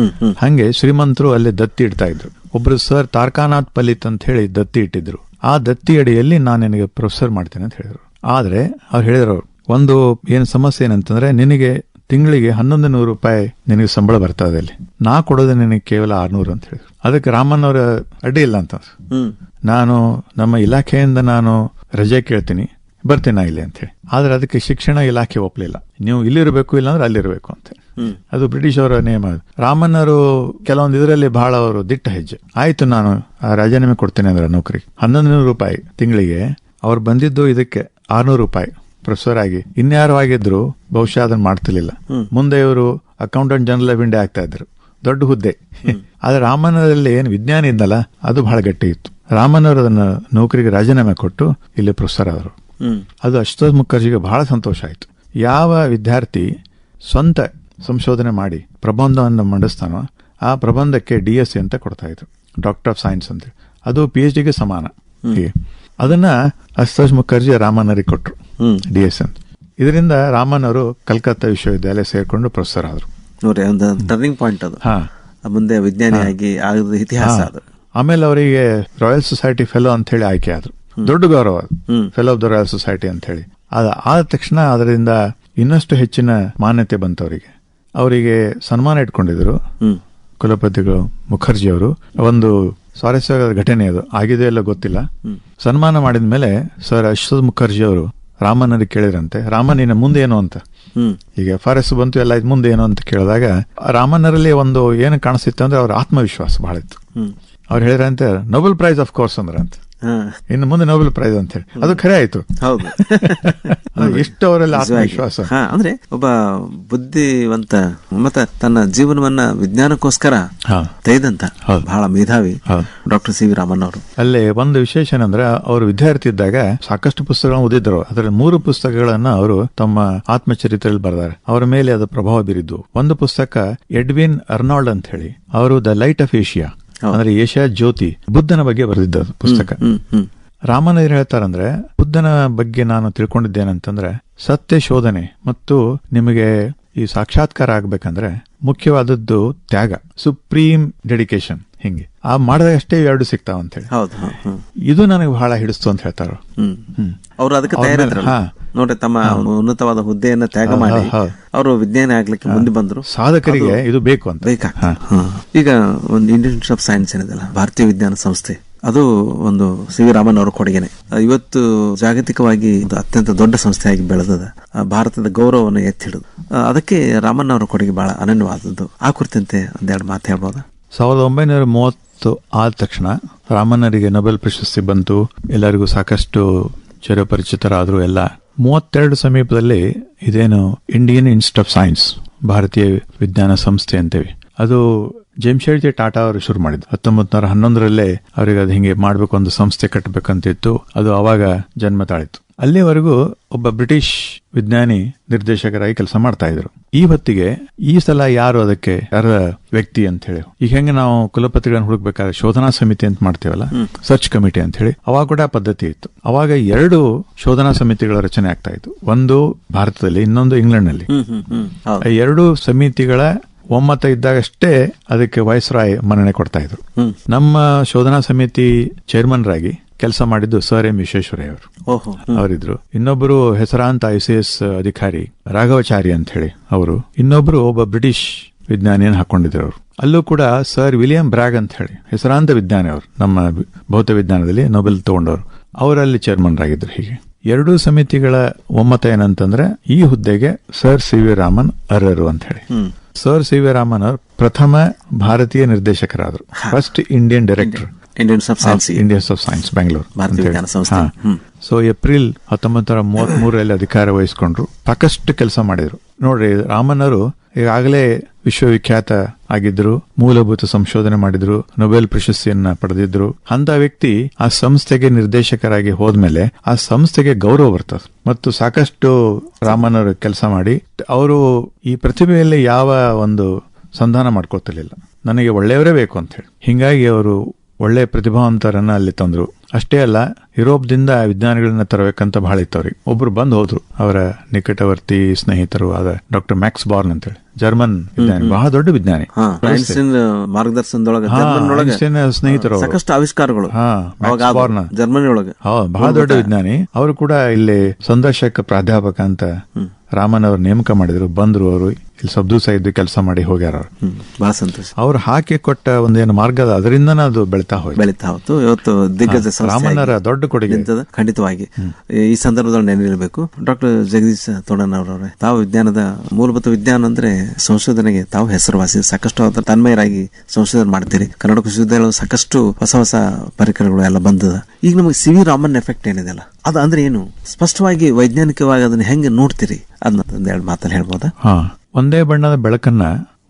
ಹಂಗೆ ಶ್ರೀಮಂತರು ಅಲ್ಲಿ ದತ್ತಿ ಇಡ್ತಾ ಇದ್ರು. ಒಬ್ರು ಸರ್ ತಾರ್ಕಾನಾಥ್ ಪಲಿತ್ ಅಂತ ಹೇಳಿ ದತ್ತಿ ಇಟ್ಟಿದ್ರು. ಆ ದತ್ತಿ ಅಡಿಯಲ್ಲಿ ನಾನು ನಿನಗೆ ಪ್ರೊಫೆಸರ್ ಮಾಡ್ತೇನೆ ಅಂತ ಹೇಳಿದ್ರು. ಆದ್ರೆ ಅವ್ರು ಹೇಳಿದ್ರು, ಒಂದು ಏನು ಸಮಸ್ಯೆ ಏನಂತಂದ್ರೆ, ನಿನಗೆ ತಿಂಗಳಿಗೆ 1100 ರೂಪಾಯಿ ನಿನಗೆ ಸಂಬಳ ಬರ್ತದೆ, ಅಲ್ಲಿ ನಾ ಕೊಡೋದು ನಿನಗೆ ಕೇವಲ 600 ಅಂತ ಹೇಳಿದ್ರು. ಅದಕ್ಕೆ ರಾಮನ್ ಅವರ ಅಡ್ಡಿ ಇಲ್ಲ ಅಂತ, ನಾನು ನಮ್ಮ ಇಲಾಖೆಯಿಂದ ನಾನು ರಜೆ ಕೇಳ್ತೀನಿ, ಬರ್ತೀನಿ ಇಲ್ಲಿ ಅಂತ ಹೇಳಿ. ಆದ್ರೆ ಅದಕ್ಕೆ ಶಿಕ್ಷಣ ಇಲಾಖೆ ಒಪ್ಪಲಿಲ್ಲ. ನೀವು ಇಲ್ಲಿರಬೇಕು, ಇಲ್ಲಾಂದ್ರೆ ಅಲ್ಲಿರಬೇಕು ಅಂತ ಹೇಳಿ. ಅದು ಬ್ರಿಟಿಷ್ ಅವರ ನಿಯಮ. ರಾಮನ್ನವರು ಕೆಲವೊಂದು ಇದರಲ್ಲಿ ಬಹಳ ಅವರು ದಿಟ್ಟ ಹೆಜ್ಜೆ. ಆಯ್ತು, ನಾನು ರಾಜೀನಾಮೆ ಕೊಡ್ತೇನೆ ಅಂದ್ರೆ ನೌಕರಿ 1100 ರೂಪಾಯಿ ತಿಂಗಳಿಗೆ. ಅವ್ರು ಬಂದಿದ್ದು ಇದಕ್ಕೆ 600 ರೂಪಾಯಿ ಪ್ರೊಫೆಸರ್ ಆಗಿ. ಇನ್ಯಾರು ಆಗಿದ್ರು ಬಹುಶಃ ಅದನ್ನ ಮಾಡ್ತಿರ್ಲಿಲ್ಲ. ಮುಂದೆ ಇವರು ಅಕೌಂಟೆಂಟ್ ಜನರಲ್ ಆಫ್ ಇಂಡಿಯಾ ಆಗ್ತಾ ಇದ್ರು, ದೊಡ್ಡ ಹುದ್ದೆ. ಆದ್ರೆ ರಾಮನ್ನದಲ್ಲಿ ಏನು ವಿಜ್ಞಾನ ಇದ್ದಲ್ಲ, ಅದು ಬಹಳ ಗಟ್ಟಿ ಇತ್ತು. ರಾಮನ್ನವರು ಅದನ್ನ ನೌಕರಿಗೆ ರಾಜೀನಾಮೆ ಕೊಟ್ಟು ಇಲ್ಲಿ ಪ್ರೊಫೆಸರ್ ಆದರು. ಅದು ಅಶುತೋಷ್ ಮುಖರ್ಜಿಗೆ ಬಹಳ ಸಂತೋಷ ಆಯ್ತು. ಯಾವ ವಿದ್ಯಾರ್ಥಿ ಸ್ವಂತ ಸಂಶೋಧನೆ ಮಾಡಿ ಪ್ರಬಂಧವನ್ನು ಮಂಡಿಸ್ತಾನೋ ಆ ಪ್ರಬಂಧಕ್ಕೆ DSc ಅಂತ ಕೊಡ್ತಾ ಇದ್ರು, ಡಾಕ್ಟರ್ ಆಫ್ ಸೈನ್ಸ್ ಅಂತ. ಅದು PhD ಗೆ ಸಮಾನ. ಅದನ್ನ ಅಶುತೋಷ್ ಮುಖರ್ಜಿ ರಾಮನ್ನರಿಗೆ ಕೊಟ್ರು, DSc ಅಂತ. ಇದರಿಂದ ರಾಮನ್ನವರು ಕಲ್ಕತ್ತಾ ವಿಶ್ವವಿದ್ಯಾಲಯ ಸೇರ್ಕೊಂಡು ಪ್ರೊಫೆಸರ್ ಆದ್ರು. ನೋಡಿ, ಒಂದು ಟರ್ನಿಂಗ್ ಪಾಯಿಂಟ್ ಅದು. ಮುಂದೆ ವಿಜ್ಞಾನಿಯಾಗಿ ಆಗದ ಇತಿಹಾಸ ಅದು. ಆಮೇಲೆ ಅವರಿಗೆ ರಾಯಲ್ ಸೊಸೈಟಿ ಫೆಲೋ ಅಂತ ಹೇಳಿ ಆಯ್ಕೆ ಆದ್ರು. ದೊಡ್ಡ ಗೌರವ, fellow of the royal society ಅಂತ ಹೇಳಿ. ಆದ ತಕ್ಷಣ ಅದರಿಂದ ಇನ್ನಷ್ಟು ಹೆಚ್ಚಿನ ಮಾನ್ಯತೆ ಬಂತು ಅವರಿಗೆ. ಅವರಿಗೆ ಸನ್ಮಾನ ಇಟ್ಕೊಂಡಿದ್ರು ಕುಲಪತಿಗಳು ಮುಖರ್ಜಿ ಅವರು. ಒಂದು ಸ್ವಾರಸ್ಯವಾದ ಘಟನೆ ಅದು, ಆಗಿದೆ ಎಲ್ಲ ಗೊತ್ತಿಲ್ಲ. ಸನ್ಮಾನ ಮಾಡಿದ ಮೇಲೆ ಸರ್ ಅಶುತೋಷ್ ಮುಖರ್ಜಿ ಅವರು ರಾಮನ್ನರಿಗೆ ಕೇಳಿದ್ರಂತೆ, ರಾಮನ್ ನಿನ್ನ ಮುಂದೆ ಏನು ಅಂತ. ಈಗ FRS ಬಂತು, ಎಲ್ಲ ಮುಂದೆ ಏನು ಅಂತ ಕೇಳಿದಾಗ ರಾಮನ್ನರಲ್ಲಿ ಒಂದು ಏನು ಕಾಣಿಸ್ತಿತ್ತು ಅಂದ್ರೆ ಅವ್ರ ಆತ್ಮವಿಶ್ವಾಸ ಬಹಳ ಇತ್ತು. ಅವ್ರು ಹೇಳಿದ್ರಂತೆ, ನೊಬೆಲ್ ಪ್ರೈಸ್ ಆಫ್ ಕೋರ್ಸ್ ಅಂದ್ರಂತೆ, ಇನ್ನು ಮುಂದೆ ನೊಬೆಲ್ ಪ್ರೈಸ್ ಅಂತ ಹೇಳಿ. ಅದು ಖರೆ ಆಯ್ತು. ಹೌದು, ಎಷ್ಟು ಅವರಲ್ಲಿ ಆತ್ಮವಿಶ್ವಾಸ. ಅಂದ್ರೆ ಒಬ್ಬ ಬುದ್ಧಿವಂತ ಮತ್ತೆ ತನ್ನ ಜೀವನವನ್ನ ವಿಜ್ಞಾನಕ್ಕೋಸ್ಕರ ತೆಗೆದಂತ ಬಹಳ ಮೇಧಾವಿ ಡಾಕ್ಟರ್ CV ರಾಮನ್ ಅವರು. ಅಲ್ಲೇ ಒಂದು ವಿಶೇಷ ಏನಂದ್ರೆ, ಅವರು ವಿದ್ಯಾರ್ಥಿ ಇದ್ದಾಗ ಸಾಕಷ್ಟು ಪುಸ್ತಕಗಳನ್ನು ಓದಿದ್ರು. ಅದರಲ್ಲಿ 3 ಪುಸ್ತಕಗಳನ್ನ ಅವರು ತಮ್ಮ ಆತ್ಮಚರಿತ್ರೆಯಲ್ಲಿ ಬರೆದಾರೆ. ಅವರ ಮೇಲೆ ಅದು ಪ್ರಭಾವ ಬೀರಿದ್ದು. ಒಂದು ಪುಸ್ತಕ ಎಡ್ವಿನ್ ಅರ್ನಾಲ್ಡ್ ಅಂತ ಹೇಳಿ, ಅವರು ದ ಲೈಟ್ ಆಫ್ ಏಷ್ಯಾ ಅಂದ್ರೆ ಏಷ್ಯಾ ಜ್ಯೋತಿ, ಬುದ್ಧನ ಬಗ್ಗೆ ಬರೆದಿದ್ದ ಪುಸ್ತಕ. ರಾಮನ್ ಏನ್ ಹೇಳ್ತಾರಂದ್ರೆ, ಬುದ್ಧನ ಬಗ್ಗೆ ನಾನು ತಿಳ್ಕೊಂಡಿದ್ದೇನಂತಂದ್ರೆ, ಸತ್ಯ ಶೋಧನೆ ಮತ್ತು ನಿಮಗೆ ಈ ಸಾಕ್ಷಾತ್ಕಾರ ಆಗ್ಬೇಕಂದ್ರೆ ಮುಖ್ಯವಾದದ್ದು ತ್ಯಾಗ, ಸುಪ್ರೀಂ ಡೆಡಿಕೇಶನ್. ಹಿಂಗೆ ಆ ಮಾಡಿದಾಗ ಅಷ್ಟೇ 2 ಸಿಗ್ತಾವ ಅಂತ ಹೇಳಿ. ಇದು ನನಗೆ ಬಹಳ ಹಿಡಿಸ್ತು ಅಂತ ಹೇಳ್ತಾರ ಅವರು. ಅದಕ್ಕೆ ತಯಾರಿದ್ರಲ್ಲ ನೋಡಿ, ತಮ್ಮ ಉನ್ನತವಾದ ಹುದ್ದೆಯನ್ನ ತ್ಯಾಗ ಮಾಡಿ ಅವರು ವಿಜ್ಞಾನಿ ಆಗ್ಲಿಕ್ಕೆ ಮುಂದೆ ಬಂದ್ರು. ಸಾಧಕರಿಗೆ ಇದು ಬೇಕು ಅಂತ ಈಗ ಒಂದು ಇಂಡಿಯನ್ ಇನ್ಸ್ಟಿಟ್ಯೂಟ್ ಆಫ್ ಸೈನ್ಸ್ ಏನಿದೆಲ್ಲ, ಭಾರತೀಯ ವಿಜ್ಞಾನ ಸಂಸ್ಥೆ, ಅದು ಒಂದು CV ರಾಮನ್ ಅವರ ಕೊಡುಗೆನೆ. ಇವತ್ತು ಜಾಗತಿಕವಾಗಿ ಅತ್ಯಂತ ದೊಡ್ಡ ಸಂಸ್ಥೆಯಾಗಿ ಬೆಳೆದದ, ಭಾರತದ ಗೌರವವನ್ನು ಎತ್ತಿ ಹಿಡಿದು. ಅದಕ್ಕೆ ರಾಮನ್ ಅವರ ಕೊಡುಗೆ ಬಹಳ ಅನನ್ಯವಾದದ್ದು. ಆ ಕುರಿತಂತೆ ಒಂದೆರಡು ಮಾತು ಹೇಳ್ಬೋದಾ? 1930 ಆದ ತಕ್ಷಣ ರಾಮನ್ನರಿಗೆ ನೊಬೆಲ್ ಪ್ರಶಸ್ತಿ ಬಂತು. ಎಲ್ಲರಿಗೂ ಸಾಕಷ್ಟು ಚಿರಪರಿಚಿತರಾದ್ರು ಎಲ್ಲ. 32 ಸಮೀಪದಲ್ಲಿ ಇದೇನು ಇಂಡಿಯನ್ ಇನ್ಸ್ಟಿಟ್ಯೂಟ್ ಆಫ್ ಸೈನ್ಸ್, ಭಾರತೀಯ ವಿಜ್ಞಾನ ಸಂಸ್ಥೆ ಅಂತೇವಿ, ಅದು ಜೆಮ್ಶೆಡ್ಜಿ ಟಾಟಾ ಅವರು ಶುರು ಮಾಡಿದ್ರು. 1911 ಅವರಿಗೆ ಅದು ಹಿಂಗೆ ಮಾಡ್ಬೇಕು, ಒಂದು ಸಂಸ್ಥೆ ಕಟ್ಟಬೇಕಂತಿತ್ತು. ಅದು ಅವಾಗ ಜನ್ಮ ತಾಳಿತ್ತು. ಅಲ್ಲಿವರೆಗೂ ಒಬ್ಬ ಬ್ರಿಟಿಷ್ ವಿಜ್ಞಾನಿ ನಿರ್ದೇಶಕರಾಗಿ ಕೆಲಸ ಮಾಡ್ತಾ ಇದ್ರು. ಈ ಹೊತ್ತಿಗೆ ಈ ಸಲ ಯಾರು ಅದಕ್ಕೆ ಯಾರ ವ್ಯಕ್ತಿ ಅಂತ ಹೇಳಿ, ಈಗ ಹೆಂಗೆ ನಾವು ಕುಲಪತಿಗಳನ್ನ ಹುಡುಕ್ಬೇಕಾದ್ರೆ ಶೋಧನಾ ಸಮಿತಿ ಅಂತ ಮಾಡ್ತೇವಲ್ಲ, ಸರ್ಚ್ ಕಮಿಟಿ ಅಂತ ಹೇಳಿ, ಅವಾಗ ಕೂಡ ಪದ್ಧತಿ ಇತ್ತು. ಅವಾಗ 2 ಶೋಧನಾ ಸಮಿತಿಗಳ ರಚನೆ ಆಗ್ತಾ ಇತ್ತು. ಒಂದು ಭಾರತದಲ್ಲಿ, ಇನ್ನೊಂದು ಇಂಗ್ಲೆಂಡ್ ನಲ್ಲಿ. 2 ಸಮಿತಿಗಳ ಒಮ್ಮತ ಇದ್ದಾಗಷ್ಟೇ ಅದಕ್ಕೆ ವೈಸ್ರಾಯ್ ಮನ್ನಣೆ ಕೊಡ್ತಾ ಇದ್ರು. ನಮ್ಮ ಶೋಧನಾ ಸಮಿತಿ ಚೇರ್ಮನ್ ರಾಗಿ ಕೆಲಸ ಮಾಡಿದ್ದು ಸರ್ ಎಂ ವಿಶ್ವೇಶ್ವರಯ್ಯ ಅವರು ಅವರಿದ್ರು. ಇನ್ನೊಬ್ಬರು ಹೆಸರಾಂತ ICS ಅಧಿಕಾರಿ ರಾಘವಾಚಾರಿ ಅಂತ ಹೇಳಿ ಅವರು. ಇನ್ನೊಬ್ರು ಒಬ್ಬ ಬ್ರಿಟಿಷ್ ವಿಜ್ಞಾನಿಯನ್ನು ಹಾಕೊಂಡಿದ್ರು ಅವರು. ಅಲ್ಲೂ ಕೂಡ ಸರ್ ವಿಲಿಯಂ ಬ್ರಾಗ್ ಅಂತ ಹೇಳಿ ಹೆಸರಾಂತ ವಿಜ್ಞಾನಿ ಅವರು, ನಮ್ಮ ಭೌತ ವಿಜ್ಞಾನದಲ್ಲಿ ನೊಬೆಲ್ ತಗೊಂಡವರು, ಅವರಲ್ಲಿ ಚೇರ್ಮನ್ ರಾಗಿದ್ರು. ಹೀಗೆ 2 ಸಮಿತಿಗಳ ಒಮ್ಮತ ಏನಂತಂದ್ರೆ, ಈ ಹುದ್ದೆಗೆ ಸರ್ CV ರಾಮನ್ ಅರ್ಹರು ಅಂತ ಹೇಳಿ. ಸರ್ CV ರಾಮನ್ ಅವರು ಪ್ರಥಮ ಭಾರತೀಯ ನಿರ್ದೇಶಕರಾದರು, first Indian director Indians of science Bengaluru. So April 1933 ಅಧಿಕಾರ ವಹಿಸಿಕೊಂಡ್ರು. ಸಾಕಷ್ಟು ಕೆಲಸ ಮಾಡಿದ್ರು. ನೋಡ್ರಿ, ರಾಮನ್ ಅವರು ಈಗಾಗಲೇ ವಿಶ್ವವಿಖ್ಯಾತ ಆಗಿದ್ರು, ಮೂಲಭೂತ ಸಂಶೋಧನೆ ಮಾಡಿದ್ರು, ನೊಬೆಲ್ ಪ್ರಶಸ್ತಿಯನ್ನ ಪಡೆದಿದ್ರು. ಅಂತ ವ್ಯಕ್ತಿ ಆ ಸಂಸ್ಥೆಗೆ ನಿರ್ದೇಶಕರಾಗಿ ಹೋದ್ಮೇಲೆ ಆ ಸಂಸ್ಥೆಗೆ ಗೌರವ ಬರ್ತದೆ. ಮತ್ತು ಸಾಕಷ್ಟು ರಾಮನ್ ಅವರು ಕೆಲಸ ಮಾಡಿ, ಅವರು ಈ ಪ್ರತಿಭೆಯಲ್ಲಿ ಯಾವ ಒಂದು ಸಂಧಾನ ಮಾಡ್ಕೊತಿರ್ಲಿಲ್ಲ. ನನಗೆ ಒಳ್ಳೆಯವರೇ ಬೇಕು ಅಂತ ಹೇಳಿ. ಹಿಂಗಾಗಿ ಅವರು ಒಳ್ಳೆ ಪ್ರತಿಭಾವಂತರನ್ನ ಅಲ್ಲಿ ತಂದ್ರು. ಅಷ್ಟೇ ಅಲ್ಲ, ಯುರೋಪ್ದಿಂದ ವಿಜ್ಞಾನಿಗಳನ್ನ ತರಬೇಕಂತ ಬಹಳ ಇತ್ತು ಅವ್ರಿಗೆ. ಒಬ್ರು ಬಂದು ಹೋದ್ರು, ಅವರ ನಿಕಟವರ್ತಿ ಸ್ನೇಹಿತರು ಆದ ಡಾಕ್ಟರ್ ಮ್ಯಾಕ್ಸ್ ಬಾರ್ನ್ ಅಂತೇಳಿ, ಜರ್ಮನ್ ವಿಜ್ಞಾನಿ, ಬಹಳ ದೊಡ್ಡ ವಿಜ್ಞಾನಿ. ಮಾರ್ಗದರ್ಶನದೊಳಗೆ ಸ್ನೇಹಿತರು, ಸಾಕಷ್ಟು ಆವಿಷ್ಕಾರಗಳು. ಜರ್ಮನಿ ಒಳಗೆ ಬಹಳ ದೊಡ್ಡ ವಿಜ್ಞಾನಿ. ಅವರು ಕೂಡ ಇಲ್ಲಿ ಸಂದರ್ಶಕ ಪ್ರಾಧ್ಯಾಪಕ ಅಂತ ರಾಮನ್ ಅವರು ನೇಮಕ ಮಾಡಿದ್ರು. ಬಂದ್ರು ಅವರು, ಇಲ್ಲಿ ಸ್ವಲ್ಪ ದಿವಸ ಇದ್ದು ಕೆಲಸ ಮಾಡಿ ಹೋಗ್ಯಾರ ಅವ್ರು. ಬಹಳ ಸಂತೋಷ. ಅವ್ರು ಹಾಕಿ ಕೊಟ್ಟ ಒಂದೇನು ಮಾರ್ಗದ ಅದರಿಂದನೇ ಅದು ಬೆಳಿತಾ ಹೋಯ್ತು. ಇವತ್ತು ದಿಗ್ಗಜ ಸಂಸ್ಥೆ ರಾಮಣ್ಣರ ದೊಡ್ಡ ಕೊಡುಗೆ ನಿಂತದ. ಖಂಡಿತವಾಗಿ ಈ ಸಂದರ್ಭದಲ್ಲಿ ನೆನಪಿರಬೇಕು. ಡಾಕ್ಟರ್ ಜಗದೀಶ್ ತೋಡಣ್ಣ ಅವರವರೇ, ತಾವು ವಿಜ್ಞಾನದ ಮೂಲಭೂತ ವಿಜ್ಞಾನ ಅಂದ್ರೆ ಸಂಶೋಧನೆಗೆ ತಾವು ಹೆಸರುವಾಸಿ, ಸಾಕಷ್ಟು ತನ್ಮಯರಾಗಿ ಸಂಶೋಧನೆ ಮಾಡ್ತೀರಿ. ಕರ್ನಾಟಕ ವಿಶ್ವವಿದ್ಯಾಲಯ ಸಾಕಷ್ಟು ಹೊಸ ಹೊಸ ಪರಿಕರಗಳು ಎಲ್ಲ ಬಂದದ. ಈಗ ನಮಗೆ ಸಿ ವಿ ರಾಮನ್ ಎಫೆಕ್ಟ್ ಏನಿದೆ ಅಲ್ಲ, ಅದು ಅಂದ್ರೆ ಏನು? ಸ್ಪಷ್ಟವಾಗಿ ವೈಜ್ಞಾನಿಕವಾಗಿ ಅದನ್ನ ಹೆಂಗೆ ನೋಡ್ತೀರಿ ಅದನ್ನ ಒಂದೆರಡು ಮಾತಲ್ಲಿ ಹೇಳ್ಬೋದಾ? ಒಂದೇ ಬಣ್ಣದ ಬೆಳಕನ್ನ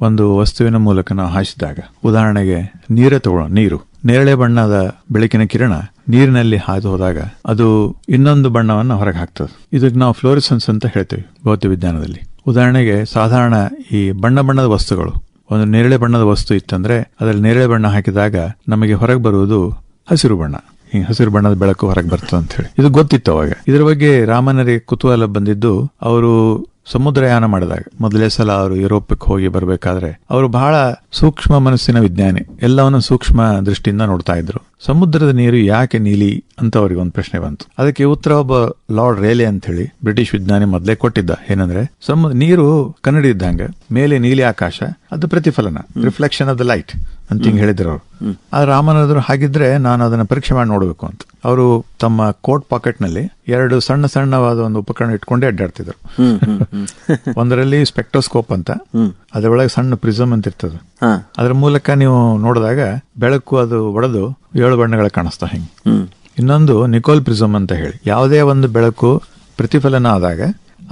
ಒಂದು ವಸ್ತುವಿನ ಮೂಲಕ ನಾವು ಹಾಯಿಸಿದಾಗ, ಉದಾಹರಣೆಗೆ ನೀರು ನೇರಳೆ ಬಣ್ಣದ ಬೆಳಕಿನ ಕಿರಣ ನೀರಿನಲ್ಲಿ ಹಾದು ಹೋದಾಗ ಅದು ಇನ್ನೊಂದು ಬಣ್ಣವನ್ನು ಹೊರಗೆ ಹಾಕ್ತದೆ. ಇದಕ್ಕೆ ನಾವು ಫ್ಲೋರಿಸೆನ್ಸ್ ಅಂತ ಹೇಳ್ತೀವಿ ಭೌತ ವಿಜ್ಞಾನದಲ್ಲಿ. ಉದಾಹರಣೆಗೆ ಸಾಧಾರಣ ಈ ಬಣ್ಣದ ವಸ್ತುಗಳು, ಒಂದು ನೇರಳೆ ಬಣ್ಣದ ವಸ್ತು ಇತ್ತಂದ್ರೆ ಅದರಲ್ಲಿ ನೇರಳೆ ಬಣ್ಣ ಹಾಕಿದಾಗ ನಮಗೆ ಹೊರಗೆ ಬರುವುದು ಹಸಿರು ಬಣ್ಣ. ಹಸಿರು ಬಣ್ಣದ ಬೆಳಕು ಹೊರಗೆ ಬರ್ತದೆ ಅಂತ ಹೇಳಿ ಇದು ಗೊತ್ತಿತ್ತು ಅವಾಗ. ಇದರ ಬಗ್ಗೆ ರಾಮಣ್ಣರಿಗೆ ಕುತೂಹಲ ಬಂದಿದ್ದು, ಅವರು ಸಮುದ್ರಯಾನ ಮಾಡಿದಾಗ ಮೊದಲೇ ಸಲ ಅವರು ಯುರೋಪಕ್ಕೆ ಹೋಗಿ ಬರಬೇಕಾದ್ರೆ ಅವರು ಬಹಳ ಸೂಕ್ಷ್ಮ ಮನಸ್ಸಿನ ವಿಜ್ಞಾನಿ, ಎಲ್ಲವನ್ನು ಸೂಕ್ಷ್ಮ ದೃಷ್ಟಿಯಿಂದ ನೋಡ್ತಾ ಇದ್ರು. ಸಮುದ್ರದ ನೀರು ಯಾಕೆ ನೀಲಿ ಅಂತ ಅವ್ರಿಗೆ ಒಂದು ಪ್ರಶ್ನೆ ಬಂತು. ಅದಕ್ಕೆ ಉತ್ತರ ಒಬ್ಬ ಲಾರ್ಡ್ ರೇಲೆ ಅಂತ ಹೇಳಿ ಬ್ರಿಟಿಷ್ ವಿಜ್ಞಾನಿ ಮೊದಲೇ ಕೊಟ್ಟಿದ್ದ. ಏನಂದ್ರೆ ನೀರು ಕನ್ನಡಿ ಇದ್ದಂಗ, ಮೇಲೆ ನೀಲಿ ಆಕಾಶ, ಅದು ಪ್ರತಿಫಲನ, ರಿಫ್ಲೆಕ್ಷನ್ ಆಫ್ ದ ಲೈಟ್ ಅಂತ ಹಿಂಗ್ ಹೇಳಿದ್ರು ಅವರು. ಆ ರಾಮನಾದ್ರು ಹಾಗಿದ್ರೆ ನಾನು ಅದನ್ನ ಪರೀಕ್ಷೆ ಮಾಡಿ ನೋಡ್ಬೇಕು ಅಂತ ಅವರು ತಮ್ಮ ಕೋಟ್ ಪಾಕೆಟ್ ನಲ್ಲಿ 2 ಸಣ್ಣವಾದ ಒಂದು ಉಪಕರಣ ಇಟ್ಕೊಂಡೇ ಅಡ್ಡಾಡ್ತಿದ್ರು. ಒಂದರಲ್ಲಿ ಸ್ಪೆಕ್ಟ್ರೋಸ್ಕೋಪ್ ಅಂತ, ಅದರೊಳಗೆ ಸಣ್ಣ ಪ್ರಿಸಮ್ ಅಂತ ಇರ್ತದೆ. ಅದ್ರ ಮೂಲಕ ನೀವು ನೋಡಿದಾಗ ಬೆಳಕು ಅದು ಒಡೆದು 7 ಬಣ್ಣಗಳ ಕಾಣಿಸ್ತಾ ಹಿಂಗ್. ಇನ್ನೊಂದು ನಿಕೋಲ್ ಪ್ರಿಸಮ್ ಅಂತ ಹೇಳಿ, ಯಾವುದೇ ಒಂದು ಬೆಳಕು ಪ್ರತಿಫಲನ ಆದಾಗ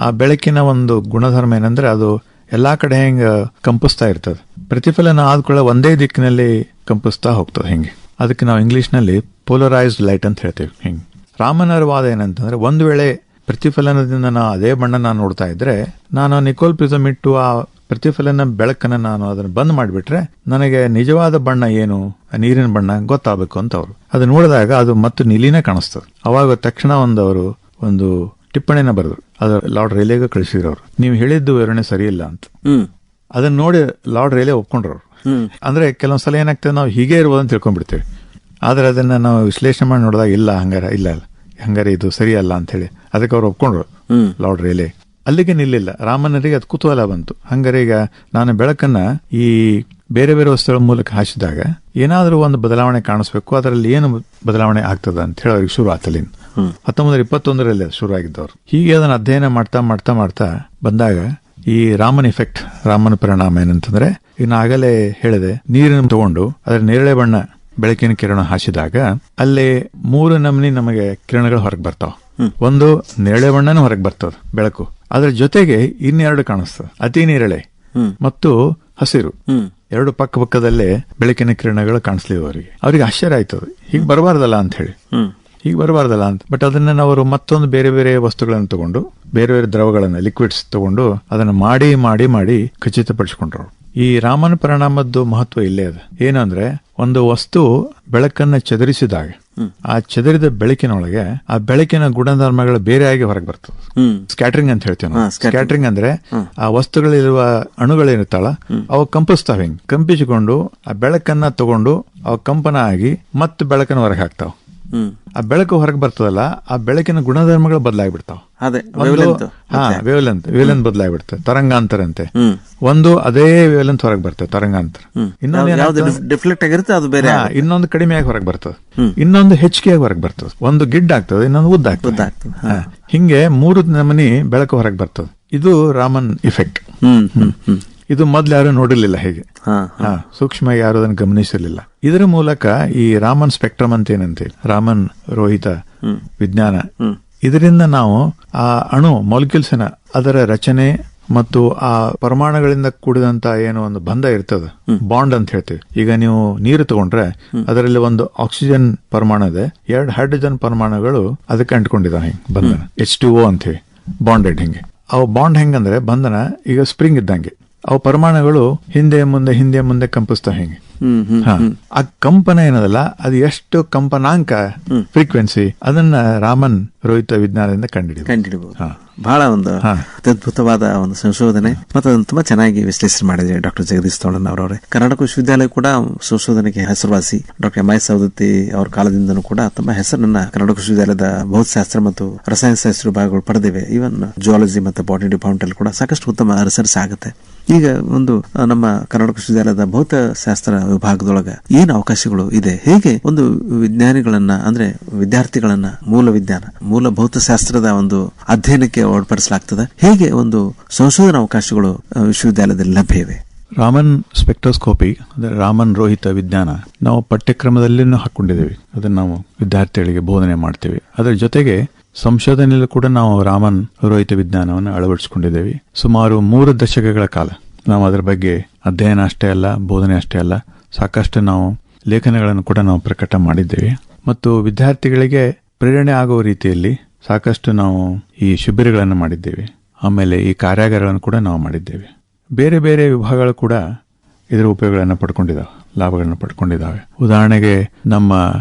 ಆ ಬೆಳಕಿನ ಒಂದು ಗುಣಧರ್ಮ ಏನಂದ್ರೆ ಅದು ಎಲ್ಲಾ ಕಡೆ ಹೆಂಗ ಕಂಪಿಸ್ತಾ ಇರ್ತದೆ. ಪ್ರತಿಫಲನ ಆದ್ಕೊಳ್ಳ ಒಂದೇ ದಿಕ್ಕಿನಲ್ಲಿ ಕಂಪಿಸ್ತಾ ಹೋಗ್ತದೆ ಹಿಂಗೆ. ಅದಕ್ಕೆ ನಾವು ಇಂಗ್ಲಿಷ್ ನಲ್ಲಿ ಪೋಲರೈಸ್ಡ್ ಲೈಟ್ ಅಂತ ಹೇಳ್ತೇವೆ. ಹಿಂಗೆ ರಾಮನರ ವಾದ ಏನಂತಂದ್ರೆ, ಒಂದು ವೇಳೆ ಪ್ರತಿಫಲನದಿಂದ ನಾವು ಅದೇ ಬಣ್ಣ ನಾನು ನೋಡ್ತಾ ಇದ್ರೆ, ನಾನು ನಿಕೋಲ್ ಪ್ರಿಸಮ್ ಇಟ್ಟು ಆ ಪ್ರತಿಫಲನ ಬೆಳಕನ್ನ ನಾನು ಅದನ್ನ ಬಂದ್ ಮಾಡಿಬಿಟ್ರೆ ನನಗೆ ನಿಜವಾದ ಬಣ್ಣ ಏನು, ನೀರಿನ ಬಣ್ಣ ಗೊತ್ತಾಗಬೇಕು ಅಂತ ಅವರು ಅದು ನೋಡಿದಾಗ ಅದು ಮತ್ತೆ ನೀಲಿನೇ ಕಾಣಿಸ್ತದೆ. ಅವಾಗ ತಕ್ಷಣ ಅವರು ಒಂದು ಟಿಪ್ಪಣಿನ ಬರೆದ್ರು. ಅದು ಲಾರ್ಡ್ ರೇಲೆಗೆ ಕಳಿಸಿದ್ರು. ನೀವು ಹೇಳಿದ್ದು ವಿವರಣೆ ಸರಿ ಇಲ್ಲ ಅಂತ. ಅದನ್ನ ನೋಡಿ ಲಾರ್ಡ್ ರೇಲೆ ಒಪ್ಕೊಂಡ್ರು. ಅಂದ್ರೆ ಕೆಲವೊಂದ್ಸಲ ಏನಾಗ್ತದೆ, ನಾವು ಹೀಗೆ ಇರ್ಬೋದಂತ ತಿಳ್ಕೊಂಡ್ಬಿಡ್ತೇವೆ. ಆದ್ರೆ ಅದನ್ನ ನಾವು ವಿಶ್ಲೇಷಣೆ ಮಾಡಿ ನೋಡಿದಾಗ ಇಲ್ಲ, ಹಂಗಾರೆ ಇದು ಸರಿಯಲ್ಲ ಅಂತ ಹೇಳಿ ಅದಕ್ಕೆ ಅವ್ರು ಒಪ್ಕೊಂಡ್ರು ಲಾರ್ಡ್ ರೇಲೆ. ಅಲ್ಲಿಗೆ ನಿಲ್ಲಿಲ್ಲ. ರಾಮನರಿಗೆ ಅದು ಕುತೂಹಲ ಬಂತು. ಹಂಗಾರೆ ಈಗ ನಾನು ಬೆಳಕನ್ನ ಈ ಬೇರೆ ಬೇರೆ ವಸ್ತುಗಳ ಮೂಲಕ ಹಾಯಿಸಿದಾಗ ಏನಾದ್ರೂ ಒಂದು ಬದಲಾವಣೆ ಕಾಣಿಸ್ಬೇಕು, ಅದರಲ್ಲಿ ಏನು ಬದಲಾವಣೆ ಆಗ್ತದ ಅಂತ ಹೇಳಿ ಅವ್ರಿಗೆ ಶುರು ಆತಲ್ಲಿ 1921 ಶುರು ಆಗಿದ್ದವ್ರು. ಹೀಗೆ ಅದನ್ನ ಅಧ್ಯಯನ ಮಾಡ್ತಾ ಬಂದಾಗ ಈ ರಾಮನ್ ಇಫೆಕ್ಟ್, ರಾಮನ ಪರಿಣಾಮ ಏನಂತಂದ್ರೆ, ಈಗ ಆಗಲೇ ಹೇಳಿದೆ, ನೀರನ್ನು ತಗೊಂಡು ಅದರ ನೇರಳೆ ಬಣ್ಣ ಬೆಳಕಿನ ಕಿರಣ ಹಾಸಿದಾಗ ಅಲ್ಲಿ 3 ನಮೂನಿ ನಮಗೆ ಕಿರಣಗಳು ಹೊರಗೆ ಬರ್ತಾವ. ಒಂದು ನೇರಳೆ ಬಣ್ಣನೂ ಹೊರಗೆ ಬರ್ತದ ಬೆಳಕು, ಅದ್ರ ಜೊತೆಗೆ ಇನ್ನೆರಡು ಕಾಣಿಸ್ತದೆ, ಅತಿ ನೇರಳೆ ಮತ್ತು ಹಸಿರು. 2 ಪಕ್ಕದಲ್ಲೇ ಬೆಳಕಿನ ಕಿರಣಗಳು ಕಾಣಿಸ್ಲಿವೆ ಅವ್ರಿಗೆ ಆಶ್ಚರ್ಯ ಆಯ್ತದ, ಹೀಗೆ ಬರಬಾರ್ದಲ್ಲ ಅಂತ ಹೇಳಿ, ಬಟ್ ಅದನ್ನ ಅವರು ಮತ್ತೊಂದು ಬೇರೆ ಬೇರೆ ವಸ್ತುಗಳನ್ನು ತಗೊಂಡು, ಬೇರೆ ಬೇರೆ ದ್ರವಗಳನ್ನ, ಲಿಕ್ವಿಡ್ಸ್ ತಗೊಂಡು ಅದನ್ನ ಮಾಡಿ ಖಚಿತಪಡಿಸಿಕೊಂಡ್ರು. ಈ ರಾಮನ ಪರಿಣಾಮದ್ದು ಮಹತ್ವ ಇಲ್ಲೇ ಅದ. ಏನಂದ್ರೆ, ಒಂದು ವಸ್ತು ಬೆಳಕನ್ನ ಚದುರಿಸಿದಾಗ ಆ ಚದುರಿದ ಬೆಳಕಿನೊಳಗೆ ಆ ಬೆಳಕಿನ ಗುಣಧರ್ಮಗಳು ಬೇರೆಯಾಗಿ ಹೊರಗೆ ಬರ್ತದೆ. ಸ್ಕ್ಯಾಟರಿಂಗ್ ಅಂತ ಹೇಳ್ತೇವೆ ನಾವು. ಸ್ಕ್ಯಾಟರಿಂಗ್ ಅಂದ್ರೆ ಆ ವಸ್ತುಗಳಿರುವ ಅಣುಗಳಿರುತ್ತಲ್ಲ, ಅವು ಕಂಪಿಸ್ತಾವ. ಹಿಂಗ್ ಕಂಪಿಸಿಕೊಂಡು ಆ ಬೆಳಕನ್ನ ತಗೊಂಡು ಅವು ಕಂಪನ ಆಗಿ ಮತ್ತೆ ಬೆಳಕನ್ನ ಹೊರಗೆ ಹಾಕ್ತಾವ. ಆ ಬೆಳಕು ಹೊರಗೆ ಬರ್ತದಲ್ಲ, ಆ ಬೆಳಕಿನ ಗುಣಧರ್ಮಗಳು ಬದಲಾಗ್ಬಿಡ್ತಾವ. ವೇವ್ಲೆಂತ್ ಬದಲಾಗ್ಬಿಡ್ತದೆ, ತರಂಗಾಂತರ ಅಂತೆ. ಒಂದು ಅದೇ ವೇವ್ಲೆಂತ್ ಹೊರಗೆ ಬರ್ತದೆ, ತರಂಗಾಂತರ. ಇನ್ನೊಂದು ಕಡಿಮೆಯಾಗಿ ಹೊರಗೆ ಬರ್ತದೆ, ಇನ್ನೊಂದು ಹೆಚ್ಚಿಗೆಯಾಗಿ ಹೊರಗೆ ಬರ್ತದೆ. ಒಂದು ಗಿಡ್ಡ ಆಗ್ತದೆ, ಇನ್ನೊಂದು ಉದ್ದ ಆಗ್ತದೆ. ಹಿಂಗೆ 3 ನಮೂನಿ ಬೆಳಕು ಹೊರಗೆ ಬರ್ತದೆ. ಇದು ರಾಮನ್ ಇಫೆಕ್ಟ್. ಇದು ಮೊದ್ಲು ಯಾರು ನೋಡಿರ್ಲಿಲ್ಲ, ಹೇಗೆ ಸೂಕ್ಷ್ಮ ಯಾರು ಅದನ್ನು ಗಮನಿಸಿರ್ಲಿಲ್ಲ. ಇದರ ಮೂಲಕ ಈ ರಾಮನ್ ಸ್ಪೆಕ್ಟ್ರಮ್ ಅಂತ ಏನಂತೀವಿ, ರಾಮನ್ ರೋಹಿತ ವಿಜ್ಞಾನ, ಇದರಿಂದ ನಾವು ಆ ಅಣು ಮಾಲಿಕ್ಯೂಲ್ಸ್ ಅದರ ರಚನೆ ಮತ್ತು ಆ ಪರಮಾಣುಗಳಿಂದ ಕೂಡಿದಂತ ಏನೋ ಒಂದು ಬಂಧ ಇರ್ತದೆ, ಬಾಂಡ್ ಅಂತ ಹೇಳ್ತೀವಿ. ಈಗ ನೀವು ನೀರು ತಗೊಂಡ್ರೆ ಅದರಲ್ಲಿ ಒಂದು ಆಕ್ಸಿಜನ್ ಪರಮಾಣು ಇದೆ, 2 ಹೈಡ್ರೋಜನ್ ಪರಮಾಣುಗಳು ಅದಕ್ಕೆ ಅಂಟ್ಕೊಂಡಿದ್ದಾವೆ. ಹಿಂಗೆ ಬಂಧನ H2O ಅಂತೀವಿ, ಬಾಂಡೆಡ್. ಹಿಂಗೆ ಅವು ಬಾಂಡ್ ಹೆಂಗಂದ್ರೆ ಬಂಧನ ಈಗ ಸ್ಪ್ರಿಂಗ್ ಇದ್ದಂಗೆ, ಅವು ಪರಮಾಣುಗಳು ಹಿಂದೆ ಮುಂದೆ ಕಂಪಿಸ್ತಾವ. ಹಿಂಗೆ ಹಾ. ಆ ಕಂಪನ ಏನದಲ್ಲ, ಅದು ಎಷ್ಟು ಕಂಪನಾಂಕ ಫ್ರೀಕ್ವೆನ್ಸಿ, ಅದನ್ನ ರಾಮನ್ ರೋಹಿತ ವಿಜ್ಞಾನದಿಂದ ಕಂಡುಹಿಡಿಬಹುದು. ಬಹಳ ಒಂದು ಅತ್ಯದ್ಭುತವಾದ ಒಂದು ಸಂಶೋಧನೆ ಮತ್ತು ಅದನ್ನು ತುಂಬಾ ಚೆನ್ನಾಗಿ ವಿಶ್ಲೇಷಣೆ ಮಾಡಿದೆ ಡಾಕ್ಟರ್ ಜಗದೀಶ್ ತೋಳನ್ ಅವರವರೇ. ಕರ್ನಾಟಕ ವಿಶ್ವವಿದ್ಯಾಲಯ ಕೂಡ ಸಂಶೋಧನೆಗೆ ಹೆಸರುವಾಸಿ. ಡಾಕ್ಟರ್ ಎಂ ಐ ಸವದತ್ತಿ ಅವರ ಕಾಲದಿಂದನೂ ಕೂಡ ತಮ್ಮ ಹೆಸರನ್ನ ಕರ್ನಾಟಕ ವಿಶ್ವವಿದ್ಯಾಲಯದ ಭೌತಶಾಸ್ತ್ರ ಮತ್ತು ರಸಾಯನಶಾಸ್ತ್ರ ವಿಭಾಗಗಳು ಪಡೆದಿವೆ. ಈವನ್ ಜುವಾಲಜಿ ಮತ್ತು ಬಾಟನಿ ಡಿಪಾರ್ಟ್ಮೆಂಟ್ ಅಲ್ಲಿ ಕೂಡ ಸಾಕಷ್ಟು ಉತ್ತಮ ರಿಸರ್ಚ್ ಆಗುತ್ತೆ. ಈಗ ಒಂದು ನಮ್ಮ ಕರ್ನಾಟಕ ವಿಶ್ವವಿದ್ಯಾಲಯದ ಭೌತಶಾಸ್ತ್ರ ವಿಭಾಗದೊಳಗ ಏನು ಅವಕಾಶಗಳು ಇದೆ, ಹೇಗೆ ಒಂದು ವಿಜ್ಞಾನಿಗಳನ್ನ ಅಂದ್ರೆ ವಿದ್ಯಾರ್ಥಿಗಳನ್ನ ಮೂಲ ಭೌತಶಾಸ್ತ್ರದ ಒಂದು ಅಧ್ಯಯನಕ್ಕೆ ಒಳಪಡಿಸಲಾಗ್ತದೆ, ಹೇಗೆ ಒಂದು ಸಂಶೋಧನಾ ಅವಕಾಶಗಳು ವಿಶ್ವವಿದ್ಯಾಲಯದಲ್ಲಿ ಲಭ್ಯವಿವೆ? ರಾಮನ್ ಸ್ಪೆಕ್ಟ್ರೋಸ್ಕೋಪಿ ಅಂದ್ರೆ ರಾಮನ್ ರೋಹಿತ ವಿಜ್ಞಾನ ನಾವು ಪಠ್ಯಕ್ರಮದಲ್ಲಿ ಹಾಕೊಂಡಿದ್ದೇವೆ. ಅದನ್ನು ನಾವು ವಿದ್ಯಾರ್ಥಿಗಳಿಗೆ ಬೋಧನೆ ಮಾಡ್ತೇವೆ. ಅದರ ಜೊತೆಗೆ ಸಂಶೋಧನೆಯಲ್ಲೂ ಕೂಡ ನಾವು ರಾಮನ್ ರೋಹಿತ ವಿಜ್ಞಾನವನ್ನು ಅಳವಡಿಸಿಕೊಂಡಿದ್ದೇವೆ. ಸುಮಾರು 3 ದಶಕಗಳ ಕಾಲ ನಾವು ಅದರ ಬಗ್ಗೆ ಅಧ್ಯಯನ ಅಷ್ಟೇ ಅಲ್ಲ, ಬೋಧನೆ ಅಷ್ಟೇ ಅಲ್ಲ, ಸಾಕಷ್ಟು ನಾವು ಲೇಖನಗಳನ್ನು ಕೂಡ ನಾವು ಪ್ರಕಟ ಮಾಡಿದ್ದೇವೆ. ಮತ್ತು ವಿದ್ಯಾರ್ಥಿಗಳಿಗೆ ಪ್ರೇರಣೆ ಆಗುವ ರೀತಿಯಲ್ಲಿ ಸಾಕಷ್ಟು ನಾವು ಈ ಶಿಬಿರಗಳನ್ನು ಮಾಡಿದ್ದೇವೆ. ಆಮೇಲೆ ಈ ಕಾರ್ಯಾಗಾರಗಳನ್ನು ಕೂಡ ನಾವು ಮಾಡಿದ್ದೇವೆ. ಬೇರೆ ಬೇರೆ ವಿಭಾಗಗಳು ಕೂಡ ಇದರ ಉಪಯೋಗಗಳನ್ನು ಪಡ್ಕೊಂಡಿದ್ದಾವೆ, ಲಾಭಗಳನ್ನು ಪಡ್ಕೊಂಡಿದ್ದಾವೆ. ಉದಾಹರಣೆಗೆ ನಮ್ಮ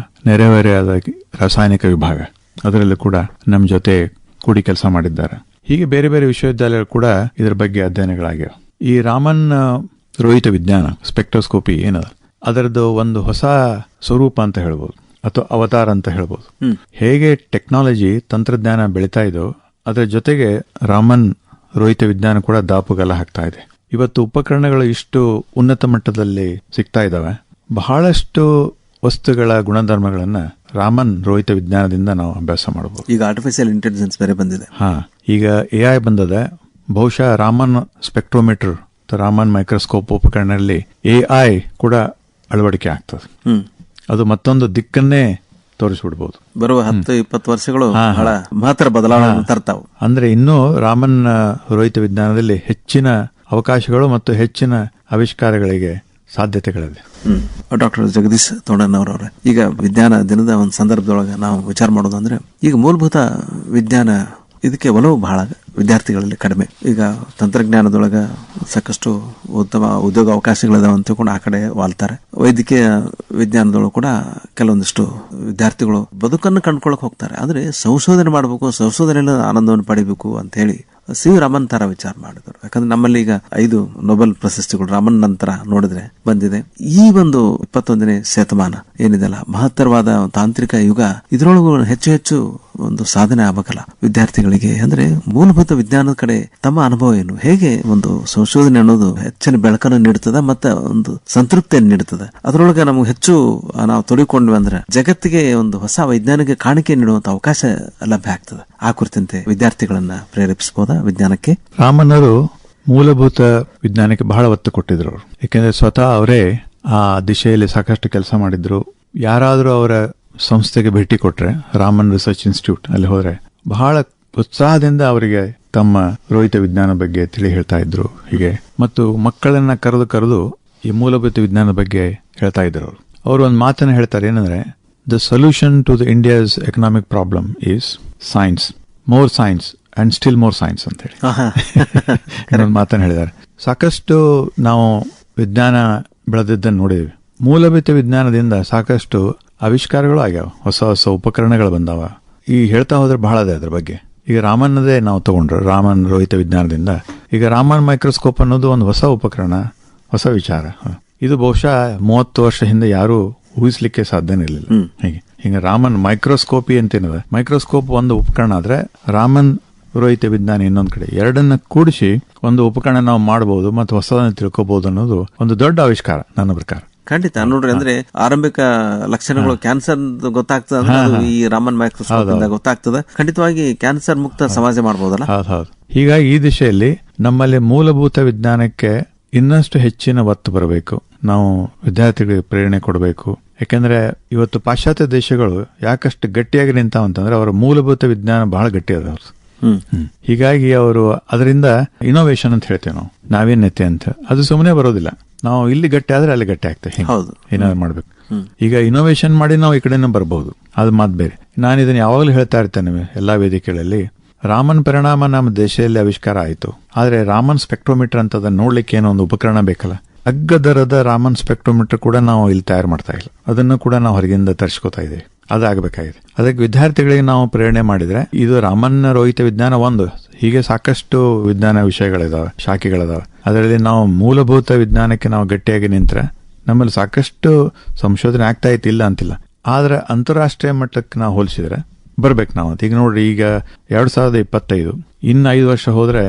ನೆರೆಹೊರೆಯಾದ ರಾಸಾಯನಿಕ ವಿಭಾಗ, ಅದರಲ್ಲೂ ಕೂಡ ನಮ್ಮ ಜೊತೆ ಕೂಡಿ ಕೆಲಸ ಮಾಡಿದ್ದಾರೆ. ಹೀಗೆ ಬೇರೆ ಬೇರೆ ವಿಶ್ವವಿದ್ಯಾಲಯಗಳು ಕೂಡ ಇದರ ಬಗ್ಗೆ ಅಧ್ಯಯನಗಳಾಗಿವೆ. ಈ ರಾಮನ್ ರೋಹಿತ ವಿಜ್ಞಾನ ಸ್ಪೆಕ್ಟ್ರೋಸ್ಕೋಪಿ ಏನದ, ಅದರದ್ದು ಒಂದು ಹೊಸ ಸ್ವರೂಪ ಅಂತ ಹೇಳ್ಬೋದು, ಅಥವಾ ಅವತಾರ ಅಂತ ಹೇಳ್ಬೋದು. ಹೇಗೆ ಟೆಕ್ನಾಲಜಿ ತಂತ್ರಜ್ಞಾನ ಬೆಳೀತಾ ಇದೋ ಅದರ ಜೊತೆಗೆ ರಾಮನ್ ರೋಹಿತ ವಿಜ್ಞಾನ ಕೂಡ ದಾಪುಗಾಲ ಹಾಕ್ತಾ ಇದೆ. ಇವತ್ತು ಉಪಕರಣಗಳು ಇಷ್ಟು ಉನ್ನತ ಮಟ್ಟದಲ್ಲಿ ಸಿಗ್ತಾ ಇದ್ದಾವೆ. ಬಹಳಷ್ಟು ವಸ್ತುಗಳ ಗುಣಧರ್ಮಗಳನ್ನ ರಾಮನ್ ರೋಹಿತ ವಿಜ್ಞಾನದಿಂದ ನಾವು ಅಭ್ಯಾಸ ಮಾಡಬಹುದು. ಈಗ ಆರ್ಟಿಫಿಷಿಯಲ್ ಇಂಟೆಲಿಜೆನ್ಸ್ ಬೇರೆ ಬಂದಿದೆ. ಈಗ AI ಬಂದದೆ. ಬಹುಶಃ ರಾಮನ್ ಸ್ಪೆಕ್ಟ್ರೋಮೀಟರ್, ರಾಮನ್ ಮೈಕ್ರೋಸ್ಕೋಪ್ ಉಪಕರಣದಲ್ಲಿ AI ಕೂಡ ಅಳವಡಿಕೆ ಆಗ್ತದೆ. ಅದು ಮತ್ತೊಂದು ದಿಕ್ಕನ್ನೇ ತೋರಿಸ್ಬಿಡ್ಬೋದು. ಬರುವ 10-20 ವರ್ಷಗಳು ಬಹಳ ಮಹತ್ತರ ಬದಲಾವಣೆ ತರ್ತಾವು. ಅಂದ್ರೆ ಇನ್ನೂ ರಾಮನ್ ರೋಹಿತ ವಿಜ್ಞಾನದಲ್ಲಿ ಹೆಚ್ಚಿನ ಅವಕಾಶಗಳು ಮತ್ತು ಹೆಚ್ಚಿನ ಆವಿಷ್ಕಾರಗಳಿಗೆ ಸಾಧ್ಯತೆಗಳಿದೆ. ಡಾಕ್ಟರ್ ಜಗದೀಶ್ ತೋಳನ್ ಅವರವ್ರೆ, ಈಗ ವಿಜ್ಞಾನ ದಿನದ ಒಂದು ಸಂದರ್ಭದೊಳಗೆ ನಾವು ವಿಚಾರ ಮಾಡೋದು ಅಂದ್ರೆ ಈಗ ಮೂಲಭೂತ ವಿಜ್ಞಾನ ಇದಕ್ಕೆ ಒಲವು ಬಹಳ ವಿದ್ಯಾರ್ಥಿಗಳಲ್ಲಿ ಕಡಿಮೆ. ಈಗ ತಂತ್ರಜ್ಞಾನದೊಳಗ ಸಾಕಷ್ಟು ಉತ್ತಮ ಉದ್ಯೋಗ ಅವಕಾಶಗಳಿದಾವೆ ಅಂತ ತಿಳ್ಕೊಂಡು ಆ ಕಡೆ ವಾಲ್ತಾರೆ. ವೈದ್ಯಕೀಯ ವಿಜ್ಞಾನದೊಳಗೆ ಕೂಡ ಕೆಲವೊಂದಿಷ್ಟು ವಿದ್ಯಾರ್ಥಿಗಳು ಬದುಕನ್ನು ಕಂಡುಕೊಳ್ಳಕ್ ಹೋಗ್ತಾರೆ. ಆದ್ರೆ ಸಂಶೋಧನೆ ಮಾಡಬೇಕು, ಸಂಶೋಧನೆಯಲ್ಲಿ ಆನಂದವನ್ನು ಪಡಿಬೇಕು ಅಂತ ಹೇಳಿ ಸಿ ರಾಮನ್ ತರ ವಿಚಾರ ಮಾಡಿದ್ರು. ಯಾಕಂದ್ರೆ ನಮ್ಮಲ್ಲಿ ಈಗ 5 ನೊಬೆಲ್ ಪ್ರಶಸ್ತಿಗಳು ರಾಮನ್ ನಂತರ ನೋಡಿದ್ರೆ ಬಂದಿದೆ. ಈ ಒಂದು 21ನೇ ಶತಮಾನ ಏನಿದೆಲ್ಲ ಮಹತ್ತರವಾದ ತಾಂತ್ರಿಕ ಯುಗ, ಇದರೊಳಗೂ ಹೆಚ್ಚು ಒಂದು ಸಾಧನೆ ಆಗಬೇಕಲ್ಲ ವಿದ್ಯಾರ್ಥಿಗಳಿಗೆ. ಅಂದ್ರೆ ಮೂಲಭೂತ ವಿಜ್ಞಾನದ ಕಡೆ ತಮ್ಮ ಅನುಭವ ಏನು, ಹೇಗೆ ಒಂದು ಸಂಶೋಧನೆ ಅನ್ನೋದು ಹೆಚ್ಚಿನ ಬೆಳಕನ್ನು ನೀಡುತ್ತದೆ ಮತ್ತೆ ಒಂದು ಸಂತೃಪ್ತಿಯನ್ನು ನೀಡುತ್ತದೆ. ಅದರೊಳಗೆ ನಮಗೆ ಹೆಚ್ಚು ನಾವು ತೊಡಗಿಕೊಂಡ್ವಿ ಅಂದ್ರೆ ಜಗತ್ತಿಗೆ ಒಂದು ಹೊಸ ವೈಜ್ಞಾನಿಕ ಕಾಣಿಕೆ ನೀಡುವಂತ ಅವಕಾಶ ಲಭ್ಯ ಆಗ್ತದೆ. ಆ ಕುರಿತಂತೆ ವಿದ್ಯಾರ್ಥಿಗಳನ್ನ ಪ್ರೇರೇಪಿಸಬಹುದಾ ವಿಜ್ಞಾನಕ್ಕೆ? ರಾಮನ್ ಅವರು ಮೂಲಭೂತ ವಿಜ್ಞಾನಕ್ಕೆ ಬಹಳ ಒತ್ತು ಕೊಟ್ಟಿದ್ರು. ಯಾಕೆಂದ್ರೆ ಸ್ವತಃ ಅವರೇ ಆ ದಿಶೆಯಲ್ಲಿ ಸಾಕಷ್ಟು ಕೆಲಸ ಮಾಡಿದ್ರು. ಯಾರಾದರೂ ಅವರ ಸಂಸ್ಥೆಗೆ ಭೇಟಿ ಕೊಟ್ರೆ, ರಾಮನ್ ರಿಸರ್ಚ್ ಇನ್ಸ್ಟಿಟ್ಯೂಟ್ ಅಲ್ಲಿ ಹೋದ್ರೆ ಬಹಳ ಉತ್ಸಾಹದಿಂದ ಅವರಿಗೆ ತಮ್ಮ ರೋಹಿತ ವಿಜ್ಞಾನ ಬಗ್ಗೆ ತಿಳಿ ಹೇಳ್ತಾ ಇದ್ರು. ಹೀಗೆ ಮತ್ತು ಮಕ್ಕಳನ್ನ ಕರೆದು ಈ ಮೂಲಭೂತ ವಿಜ್ಞಾನ ಬಗ್ಗೆ ಹೇಳ್ತಾ ಇದ್ರು. ಅವರು ಒಂದು ಮಾತನ್ನ ಹೇಳ್ತಾರೆ, ಏನಂದ್ರೆ the solution to the India's economic problem is science, more science and still more science ಅಂತ ಹೇಳಿ ಒಂದು ಮಾತನ್ನ ಹೇಳಿದ್ದಾರೆ. ಸಾಕಷ್ಟು ನಾವು ವಿಜ್ಞಾನ ಬೆಳೆದಿದ್ದನ್ನು ನೋಡಿದ್ವಿ. ಮೂಲಭೂತ ವಿಜ್ಞಾನದಿಂದ ಸಾಕಷ್ಟು ಆವಿಷ್ಕಾರಗಳು ಆಗ್ಯಾವ, ಹೊಸ ಉಪಕರಣಗಳು ಬಂದಾವ. ಈ ಹೇಳ್ತಾ ಹೋದ್ರೆ ಬಹಳ ಇದೆ ಅದ್ರ ಬಗ್ಗೆ. ಈಗ ರಾಮನ್ನದೇ ನಾವು ತಗೊಂಡ್ರೆ, ರಾಮನ್ ರೋಹಿತ ವಿಜ್ಞಾನದಿಂದ ಈಗ ರಾಮನ್ ಮೈಕ್ರೋಸ್ಕೋಪ್ ಅನ್ನೋದು ಒಂದು ಹೊಸ ಉಪಕರಣ, ಹೊಸ ವಿಚಾರ. ಇದು ಬಹುಶಃ 30 ವರ್ಷ ಹಿಂದೆ ಯಾರು ಊಹಿಸ್ಲಿಕ್ಕೆ ಸಾಧ್ಯನೇ ಇರಲಿಲ್ಲ. ಹೀಗೆ ರಾಮನ್ ಮೈಕ್ರೋಸ್ಕೋಪಿ ಅಂತೇನದ, ಮೈಕ್ರೋಸ್ಕೋಪ್ ಒಂದು ಉಪಕರಣ ಆದ್ರೆ ರಾಮನ್ ರೋಹಿತ ವಿಜ್ಞಾನ ಇನ್ನೊಂದ್ ಕಡೆ, ಎರಡನ್ನ ಕೂಡಿಸಿ ಒಂದು ಉಪಕರಣ ನಾವು ಮಾಡಬಹುದು ಮತ್ತು ಹೊಸದನ್ನ ತಿಳ್ಕೋಬಹುದು ಅನ್ನೋದು ಒಂದು ದೊಡ್ಡ ಆವಿಷ್ಕಾರ ನನ್ನ ಪ್ರಕಾರ. ಖಂಡಿತ ನೋಡ್ರಿ, ಅಂದ್ರೆ ಆರಂಭಿಕ ಲಕ್ಷಣಗಳು ಕ್ಯಾನ್ಸರ್ ಗೊತ್ತಾಗ್ತದೆ, ಈ ರಾಮನ್ ಮೈಕ್ರೋಸ್ಕೋಪ್ ಗೊತ್ತಾಗ್ತದೆ. ಖಂಡಿತವಾಗಿ ಕ್ಯಾನ್ಸರ್ ಮುಕ್ತ ಸಮಾಜ ಮಾಡಬಹುದಲ್ಲ. ಹೌದು. ಹೀಗಾಗಿ ಈ ದಿಶೆಯಲ್ಲಿ ನಮ್ಮಲ್ಲಿ ಮೂಲಭೂತ ವಿಜ್ಞಾನಕ್ಕೆ ಇನ್ನಷ್ಟು ಹೆಚ್ಚಿನ ಒತ್ತು ಬರಬೇಕು. ನಾವು ವಿದ್ಯಾರ್ಥಿಗಳಿಗೆ ಪ್ರೇರಣೆ ಕೊಡಬೇಕು. ಯಾಕೆಂದ್ರೆ ಇವತ್ತು ಪಾಶ್ಚಾತ್ಯ ದೇಶಗಳು ಯಾಕಷ್ಟು ಗಟ್ಟಿಯಾಗಿ ನಿಂತಾವಂತಂದ್ರೆ ಅವರ ಮೂಲಭೂತ ವಿಜ್ಞಾನ ಬಹಳ ಗಟ್ಟಿ ಅದ. ಹೀಗಾಗಿ ಅವರು ಅದರಿಂದ ಇನೋವೇಷನ್ ಅಂತ ಹೇಳ್ತೇವೆ ನಾವು, ನಾವೀನ್ಯತೆ ಅಂತ. ಅದು ಸುಮ್ಮನೆ ಬರೋದಿಲ್ಲ. ನಾವು ಇಲ್ಲಿ ಗಟ್ಟಿ ಆದ್ರೆ ಅಲ್ಲಿ ಗಟ್ಟಿ ಆಗ್ತೇವೆ. ಏನಾದ್ರು ಮಾಡ್ಬೇಕು. ಈಗ ಇನೋವೇಷನ್ ಮಾಡಿ ನಾವು ಈ ಕಡೆನೂ ಬರಬಹುದು, ಅದು ಮಾತು ಬೇರೆ. ನಾನು ಇದನ್ನ ಯಾವಾಗಲೂ ಹೇಳ್ತಾ ಇರ್ತೇನೆ ಎಲ್ಲಾ ವೇದಿಕೆಗಳಲ್ಲಿ. ರಾಮನ್ ಪರಿಣಾಮ ನಮ್ಮ ದೇಶದಲ್ಲಿ ಆವಿಷ್ಕಾರ ಆಯಿತು, ಆದ್ರೆ ರಾಮನ್ ಸ್ಪೆಕ್ಟ್ರೋಮೀಟರ್ ಅಂತ ಅದನ್ನ ನೋಡ್ಲಿಕ್ಕೆ ಏನೋ ಒಂದು ಉಪಕರಣ ಬೇಕಲ್ಲ. ಅಗ್ಗದರದ ರಾಮನ್ ಸ್ಪೆಕ್ಟ್ರೋಮೀಟರ್ ಕೂಡ ನಾವು ಇಲ್ಲಿ ತಯಾರು ಮಾಡ್ತಾ ಇಲ್ಲ. ಅದನ್ನು ಕೂಡ ನಾವು ಹೊರಗಿಂದ ತರಿಸ್ಕೋತಾ ಇದ್ದೀವಿ. ಅದಾಗಬೇಕಾಗಿದೆ. ಅದಕ್ಕೆ ವಿದ್ಯಾರ್ಥಿಗಳಿಗೆ ನಾವು ಪ್ರೇರಣೆ ಮಾಡಿದ್ರೆ, ಇದು ರಾಮನ್ ರೋಹಿತ ವಿಜ್ಞಾನ ಒಂದು, ಹೀಗೆ ಸಾಕಷ್ಟು ವಿಜ್ಞಾನ ವಿಷಯಗಳಿದಾವೆ, ಶಾಖೆಗಳಿದಾವೆ. ಅದರಲ್ಲಿ ನಾವು ಮೂಲಭೂತ ವಿಜ್ಞಾನಕ್ಕೆ ನಾವು ಗಟ್ಟಿಯಾಗಿ ನಿಂತ್ರೆ ನಮ್ಮಲ್ಲಿ ಸಾಕಷ್ಟು ಸಂಶೋಧನೆ ಆಗ್ತಾ ಇತ್ತು, ಇಲ್ಲ ಅಂತಿಲ್ಲ. ಆದ್ರೆ ಅಂತಾರಾಷ್ಟ್ರೀಯ ಮಟ್ಟಕ್ಕೆ ನಾವು ಹೋಲಿಸಿದ್ರೆ ಬರ್ಬೇಕು ನಾವು. ಈಗ ನೋಡ್ರಿ, ಈಗ 2025 ಇನ್ನು 5 ವರ್ಷ ಹೋದ್ರೆ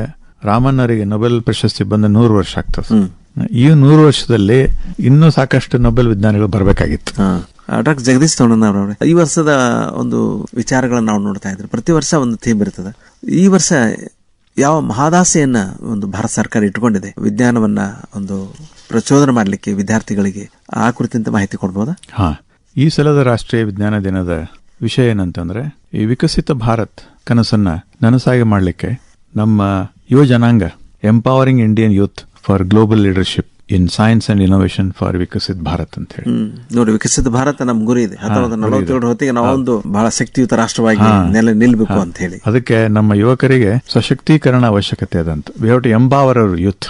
ರಾಮನ್ ಅವರಿಗೆ ನೊಬೆಲ್ ಪ್ರಶಸ್ತಿ ಬಂದ 100 ವರ್ಷ ಆಗ್ತದೆ. ಈ 100 ವರ್ಷದಲ್ಲಿ ಇನ್ನೂ ಸಾಕಷ್ಟು ನೊಬೆಲ್ ವಿಜ್ಞಾನಿಗಳು ಬರಬೇಕಾಗಿತ್ತು. ಡಾಕ್ಟರ್ ಜಗದೀಶ್ ತೋಣನ್ ಅವರವ್ರೆ, ಈ ವರ್ಷದ ಒಂದು ವಿಚಾರಗಳನ್ನ ನಾವು ನೋಡ್ತಾ ಇದ್ರೆ ಪ್ರತಿ ವರ್ಷ ಒಂದು ಥೀಮ್ ಇರ್ತದೆ. ಈ ವರ್ಷ ಯಾವ ಮಹಾದಾಸೆಯನ್ನ ಒಂದು ಭಾರತ ಸರ್ಕಾರ ಇಟ್ಕೊಂಡಿದೆ ವಿಜ್ಞಾನವನ್ನ ಒಂದು ಪ್ರಚೋದನೆ ಮಾಡಲಿಕ್ಕೆ ವಿದ್ಯಾರ್ಥಿಗಳಿಗೆ, ಆ ಕುರಿತಂತೆ ಮಾಹಿತಿ ಕೊಡ್ಬೋದಾ? ಹಾ, ಈ ಸಲದ ರಾಷ್ಟ್ರೀಯ ವಿಜ್ಞಾನ ದಿನದ ವಿಷಯ ಏನಂತಂದ್ರೆ, ಈ ವಿಕಸಿತ ಭಾರತ್ ಕನಸನ್ನ ನನಸಾಗಿ ಮಾಡಲಿಕ್ಕೆ ನಮ್ಮ ಯುವ ಜನಾಂಗ, empowering Indian youth for global leadership in science and innovation for Viksit Bharat ಅಂತ ಹೇಳಿ. ನೋಡಿ, ವಿಕಸಿತ ಭಾರತ ನಮ್ ಗುರಿ ಇದೆ. 2047 ಹೊತ್ತಿಗೆ ನಾವೊಂದು ಬಹಳ ಶಕ್ತಿಯುತ ರಾಷ್ಟ್ರವಾಗಿ ನಿಲ್ಲಬೇಕು ಅಂತ ಹೇಳಿ. ಅದಕ್ಕೆ ನಮ್ಮ ಯುವಕರಿಗೆ ಸಶಕ್ತೀಕರಣ ಅವಶ್ಯಕತೆ ಅದಂತ. We have to empower our youth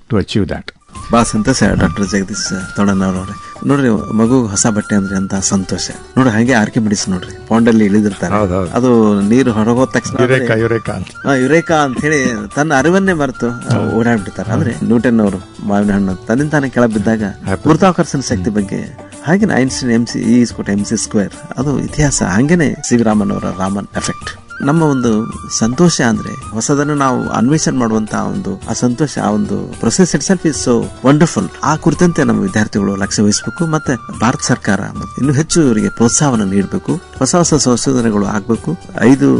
to achieve that. ಬಹಳ ಸಂತೋಷ ಡಾಕ್ಟರ್ ಜಗದೀಶ್ ತೋಣನ್ ಅವರವ್ರೆ. ನೋಡ್ರಿ, ಮಗು ಹೊಸ ಬಟ್ಟೆ ಅಂದ್ರೆ ಅಂತ ಸಂತೋಷ ನೋಡ್ರಿ. ಹಾಗೆ ಆರ್ಕೆ ಬಿಡಿಸಿ ನೋಡ್ರಿ, ಪೌಂಡಲ್ಲಿ ಇಳಿದಿರ್ತಾರೆ, ಅದು ನೀರು ಹೊರಗೋದ ತಕ್ಷಣ ಯುರೇಕಾ ಅಂತ ಹೇಳಿ ತನ್ನ ಅರಿವನ್ನೇ ಮರೆತು ಓಡಾಡ್ಬಿಡ್ತಾರೆ. ಅಂದ್ರೆ ನ್ಯೂಟನ್ ಅವರು ಮಾವಿನ ಹಣ್ಣು ತನ್ನಿಂದ ತಾನೇ ಕೆಳ ಬಿದ್ದಾಗ ಗುರುತ್ವಾಕರ್ಷಣ ಶಕ್ತಿ ಬಗ್ಗೆ, ಹಾಗೆ ಐನ್ಸ್ಟೈನ್ MC², ಅದು ಇತಿಹಾಸ. ಹಂಗೇನೆ ಸಿ ವಿ ರಾಮನ್ ಅವರ ರಾಮನ್ ಎಫೆಕ್ಟ್. ನಮ್ಮ ಒಂದು ಸಂತೋಷ ಅಂದ್ರೆ ಹೊಸದನ್ನು ನಾವು ಅನ್ವೇಷಣೆ ಮಾಡುವಂತಹ ಒಂದು ಆ ಸಂತೋಷ, ಆ ಒಂದು process it self is so wonderful. ಆ ಕುರಿತಂತೆ ನಮ್ಮ ವಿದ್ಯಾರ್ಥಿಗಳು ಲಕ್ಷ್ಯ ವಹಿಸಬೇಕು. ಮತ್ತೆ ಭಾರತ ಸರ್ಕಾರ ಇನ್ನೂ ಹೆಚ್ಚು ಇವರಿಗೆ ಪ್ರೋತ್ಸಾಹವನ್ನು ನೀಡಬೇಕು. ಹೊಸ ಹೊಸ ಸಂಶೋಧನೆಗಳು ಆಗ್ಬೇಕು. 5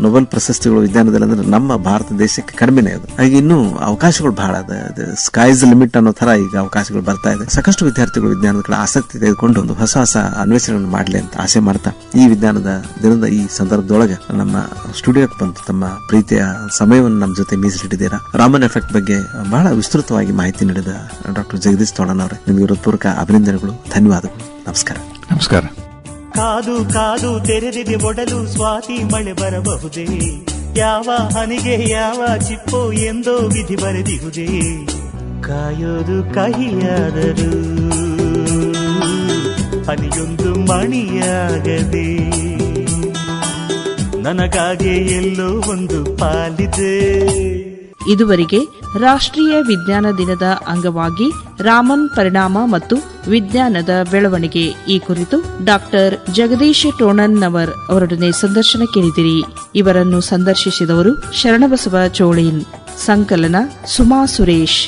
ನೊಬೆಲ್ ಪ್ರಶಸ್ತಿಗಳು ವಿಜ್ಞಾನದಲ್ಲಿ ಅಂದ್ರೆ ನಮ್ಮ ಭಾರತ ದೇಶಕ್ಕೆ ಕಡಿಮೆನೇ ಅದು. ಹಾಗೆ ಇನ್ನೂ ಅವಕಾಶಗಳು ಬಹಳ ಅದ. ಸ್ಕೈಸ್ ಲಿಮಿಟ್ ಅನ್ನೋ ತರ ಈಗ ಅವಕಾಶಗಳು ಬರ್ತಾ ಇದೆ. ಸಾಕಷ್ಟು ವಿದ್ಯಾರ್ಥಿಗಳು ವಿಜ್ಞಾನದ ಕಡೆ ಆಸಕ್ತಿ ತೆಗೆದುಕೊಂಡು ಒಂದು ಹೊಸ ಹೊಸ ಅನ್ವೇಷಣೆಗಳನ್ನು ಮಾಡಲಿ ಅಂತ ಆಸೆ ಮಾಡ್ತಾ, ಈ ವಿಜ್ಞಾನದ ದಿನದ ಈ ಸಂದರ್ಭದೊಳಗೆ ನಮ್ಮ ಸ್ಟುಡಿಯೋಕ್ಕೆ ಬಂದು ತಮ್ಮ ಪ್ರೀತಿಯ ಸಮಯವನ್ನು ನಮ್ಮ ಜೊತೆ ಮೀಸಲಿಟ್ಟಿದ್ದೀರಾ. ರಾಮನ್ ಎಫೆಕ್ಟ್ ಬಗ್ಗೆ ಬಹಳ ವಿಸ್ತೃತವಾಗಿ ಮಾಹಿತಿ ನೀಡಿದ ಡಾಕ್ಟರ್ ಜಗದೀಶ್ ತೋಣನ್ ಅವರೇ, ನಿಮಗೆ ಹೃತ್ಪೂರ್ವಕ ಅಭಿನಂದನೆಗಳು, ಧನ್ಯವಾದಗಳು. ನಮಸ್ಕಾರ. ನಮಸ್ಕಾರ. ಕಾದು ಕಾದು ತೆರೆದಿದೆ ಒಡಲು, ಸ್ವಾತಿ ಮಳೆ ಬರಬಹುದೇ, ಯಾವ ಹನಿಗೆ ಯಾವ ಚಿಪ್ಪೋ ಎಂದೋ ವಿಧಿ ಬರೆದಿಹುದೇ. ಕಾಯೋದು ಕಹಿಯಾದರೂ ಹನಿಯೊಂದು ಮಣಿಯಾಗದೆ, ನನಗಾಗೆ ಎಲ್ಲೋ ಒಂದು ಪಾಲಿದೆ. ಇದುವರೆಗೆ ರಾಷ್ಟ್ರೀಯ ವಿಜ್ಞಾನ ದಿನದ ಅಂಗವಾಗಿ ರಾಮನ್ ಪರಿಣಾಮ ಮತ್ತು ವಿಜ್ಞಾನದ ಬೆಳವಣಿಗೆ ಈ ಕುರಿತು ಡಾಕ್ಟರ್ ಜಗದೀಶ್ ಟೋಣನ್ ನವರ್ ಅವರೊಡನೆ ಸಂದರ್ಶನ ಕೇಳಿದಿರಿ. ಇವರನ್ನು ಸಂದರ್ಶಿಸಿದವರು ಶರಣಬಸವ ಚೋಳೀನ್. ಸಂಕಲನ ಸುಮಾ ಸುರೇಶ್.